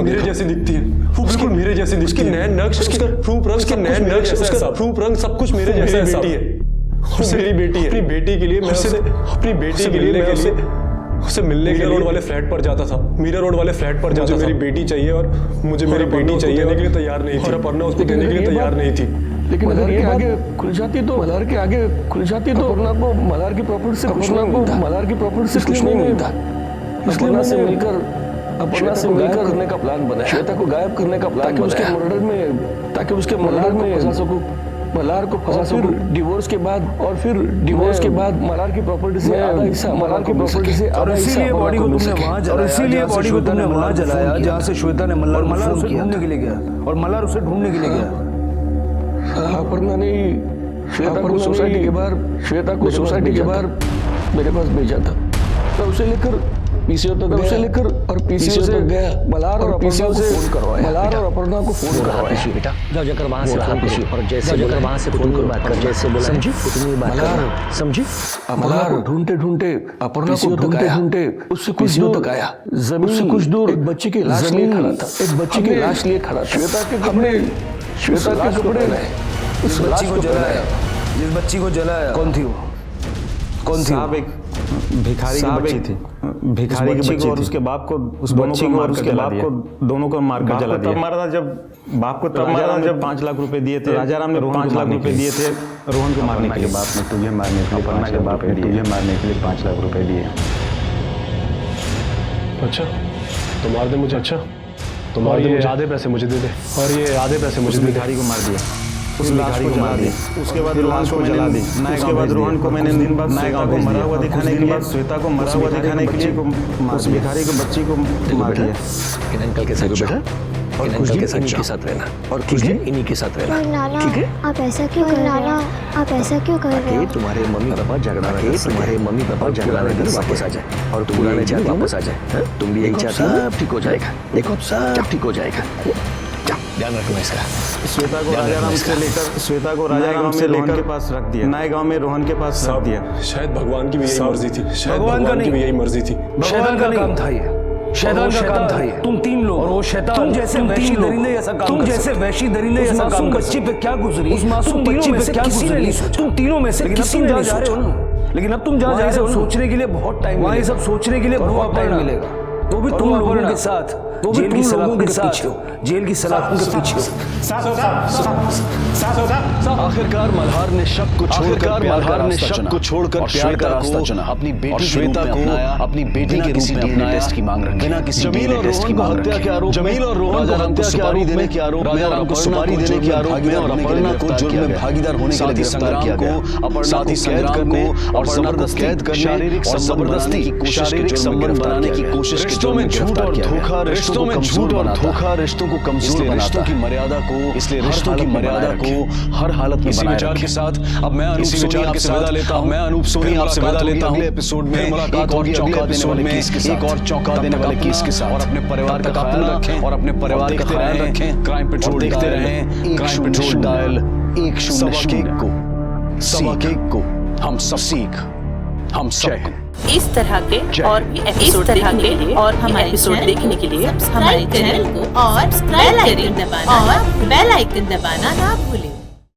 Speaker 5: मेरे जैसी दिखती है। वो बिल्कुल मेरे जैसी दिखती है। नैन नक्श, उसका रूप रंग, उसका नैन नक्श, उसका रूप रंग सब कुछ मेरे जैसा बेटी है। और मेरी बेटी है। अपनी बेटी के लिए मैं उसे मिलने के लिए रोड वाले फ्लैट पर जाता था। मीरा रोड वाले फ्लैट पर जाता था। मेरी बेटी चाहिए और मुझे मेरी बेटी चाहिए देने के लिए तैयार नहीं थी। और अपर्णा उसको देने के लिए तैयार नहीं थी।
Speaker 2: लेकिन अगर ये आगे खुल जाती तो अपर्णा को मल्हार की प्रॉपर्टी से कुछ नहीं मिलता। अपर्णा से मिलकर करने का प्लान बना। श्वेता को गायब करने का प्लान ताकि उसके मर्डर में फंसा सकूं। मल्हार को फंसा सकूं। डिवोर्स के बाद मल्हार की प्रॉपर्टी से आधा हिस्सा मल्हार की प्रॉपर्टी से
Speaker 4: और इसीलिए बॉडी को तुमने वहां जलाया जहां से श्वेता ने मल्हार उसे ढूंढने के लिए गया। और मल्हार उसे ढूंढने के लिए गया।
Speaker 2: अपर्णा ने श्वेता को सोसाइटी के बाहर मेरे पास भेजा था। मैं उसे लेकर पीसीओ तक उसे लेकर और पीसीओ से गया मल्हार और पीसीओ से फोन करवाया मल्हार और अपर्णा को फोन करवाया बेटा
Speaker 18: जाओ जाकर वहां से फोन करो और जैसे जाकर वहां से फोन करो बात कर जैसे बोला समझी उतनी बात करना समझी।
Speaker 2: मल्हार ढूंढते ढूंढते अपर्णा को ढूंढते उससे कुछ दूर तक आया जमीन से कुछ दूर एक बच्ची की लाश लिए खड़ा था एक बच्ची की लाश लिए खड़ा था श्वेता के कपड़े श्वेता के कपड़े उस बच्ची को जलाया जिस बच्ची को जलाया कौन थी वो कौन थी
Speaker 5: साहब एक भिखारी की बच्ची थी भिखारी की बच्ची और उसके बाप को उस बच्ची को और उसके बाप को दोनों को मारकर जला दिया। तब मारा था जब बाप को तब मारा जब 5 लाख रुपए दिए थे राजाराम ने 5 लाख रुपए दिए थे रोहन को मारने के लिए। बाप ने तुझे मारने के लिए 5 लाख रुपए दिए तुझे मारने के लिए 5 लाख रुपए दिए।
Speaker 8: अच्छा तो मार दे मुझे। अच्छा तो मार दे मुझे आधे पैसे मुझे दे दे और ये आधे पैसे मुझे
Speaker 5: भिखारी को मार दिया उस भिखारी को मार दिया। उसके बाद रोहन को जला दी। उसके बाद रोहन को मैंने दिन बाद नए गांव को मरा हुआ दिखाने के लिए श्वेता को मरा हुआ दिखाने के लिए उस भिखारी को बच्ची को मार दिया।
Speaker 2: अंकल के साथ बेटा और खुश के साथ रहना और खुश इन्हीं के साथ रहना ठीक है।
Speaker 21: आप ऐसा क्यों कर रहे हो? आप ऐसा क्यों कर रहे हो?
Speaker 2: तुम्हारे मम्मी पापा झगड़ा रहे तुम्हारे मम्मी पापा झगड़ा रहे वापस आ जाए और तुम पुराने चाहते वापस आ जाए तुम भी यही चाहते हो सब ठीक हो जाएगा। देखो सब ठीक हो जाएगा ध्यान रखना इसका।
Speaker 5: श्वेता को राजाराम से लेकर श्वेता को राजाराम से रोहन के पास रख दिया नए गांव में रोहन के पास रख दिया।
Speaker 8: शायद भगवान की भी यही मर्जी थी शायद भगवान की भी यही मर्जी थी।
Speaker 2: शैतान का काम था ये शैतान का काम था ये तुम 3 लोग और वो शैतान तुम जैसे वैशी दरिंदे ऐसा काम तुम जैसे वैशी दरिंदे ऐसा काम बच्ची पे क्या गुजरी उस मासूम बच्ची पे क्या गुजरी तुम तीनों में से किसी ने नहीं सोचा। लेकिन अब तुम जहाँ जा रहे हो सोचने के लिए बहुत टाइम वहाँ ये सब सोचने के लिए बहुत टाइम मिलेगा। तो भी तुम लोगों के साथ तो जेल की सलाखों के पीछे जेल की सलाखों के पीछे
Speaker 1: आखिरकार मल्हार ने शक को छोड़कर प्यार का रास्ता चुना अपनी बेटी श्वेता को अपनी बेटी के रूप में अपने टेस्ट की मांग रखी बिना किसी टेस्ट की मांग रखी जमील और रोहन राजाराम को सुपारी देने के आरोप में और सुपारी देने के आरोप में और अपर्णा को जुर्म में भागीदार होने के लिए गिरफ्तार किया गया। साथ ही संग्राम को अपर्णा को कैद करने शारीरिक जबरदस्ती शारीरिक संबंध बनाने की कोशिश रिश्तों में झूठ और धोखा रिश्तों में झूठ और धोखा रिश्तों को कमजोर बनाता रिश्तों की मर्यादा को इसलिए रिश्तों की मर्यादा को हर हालत में बनाए रखें। के साथ अब मैं अनूप सोनी आपसे विदा लेता हूं मैं अनूप सोनी आपसे विदा लेता हूं। अगले एपिसोड में मुलाकात होगी अगले एपिसोड में एक और चौंका देने वाले केस के साथ और अपने परिवार का ख्याल रखें और अपने परिवार का ख्याल रखें। क्राइम पेट्रोल देखते रहें क्राइम पेट्रोल डायल 101 को सवा केक को हम सब सीख हम सब
Speaker 12: इस तरह के और भी एपिसोड देखने के लिए और हमारे एपिसोड देखने के लिए हमारे चैनल को और बेल आइकन दबाना ना भूलें।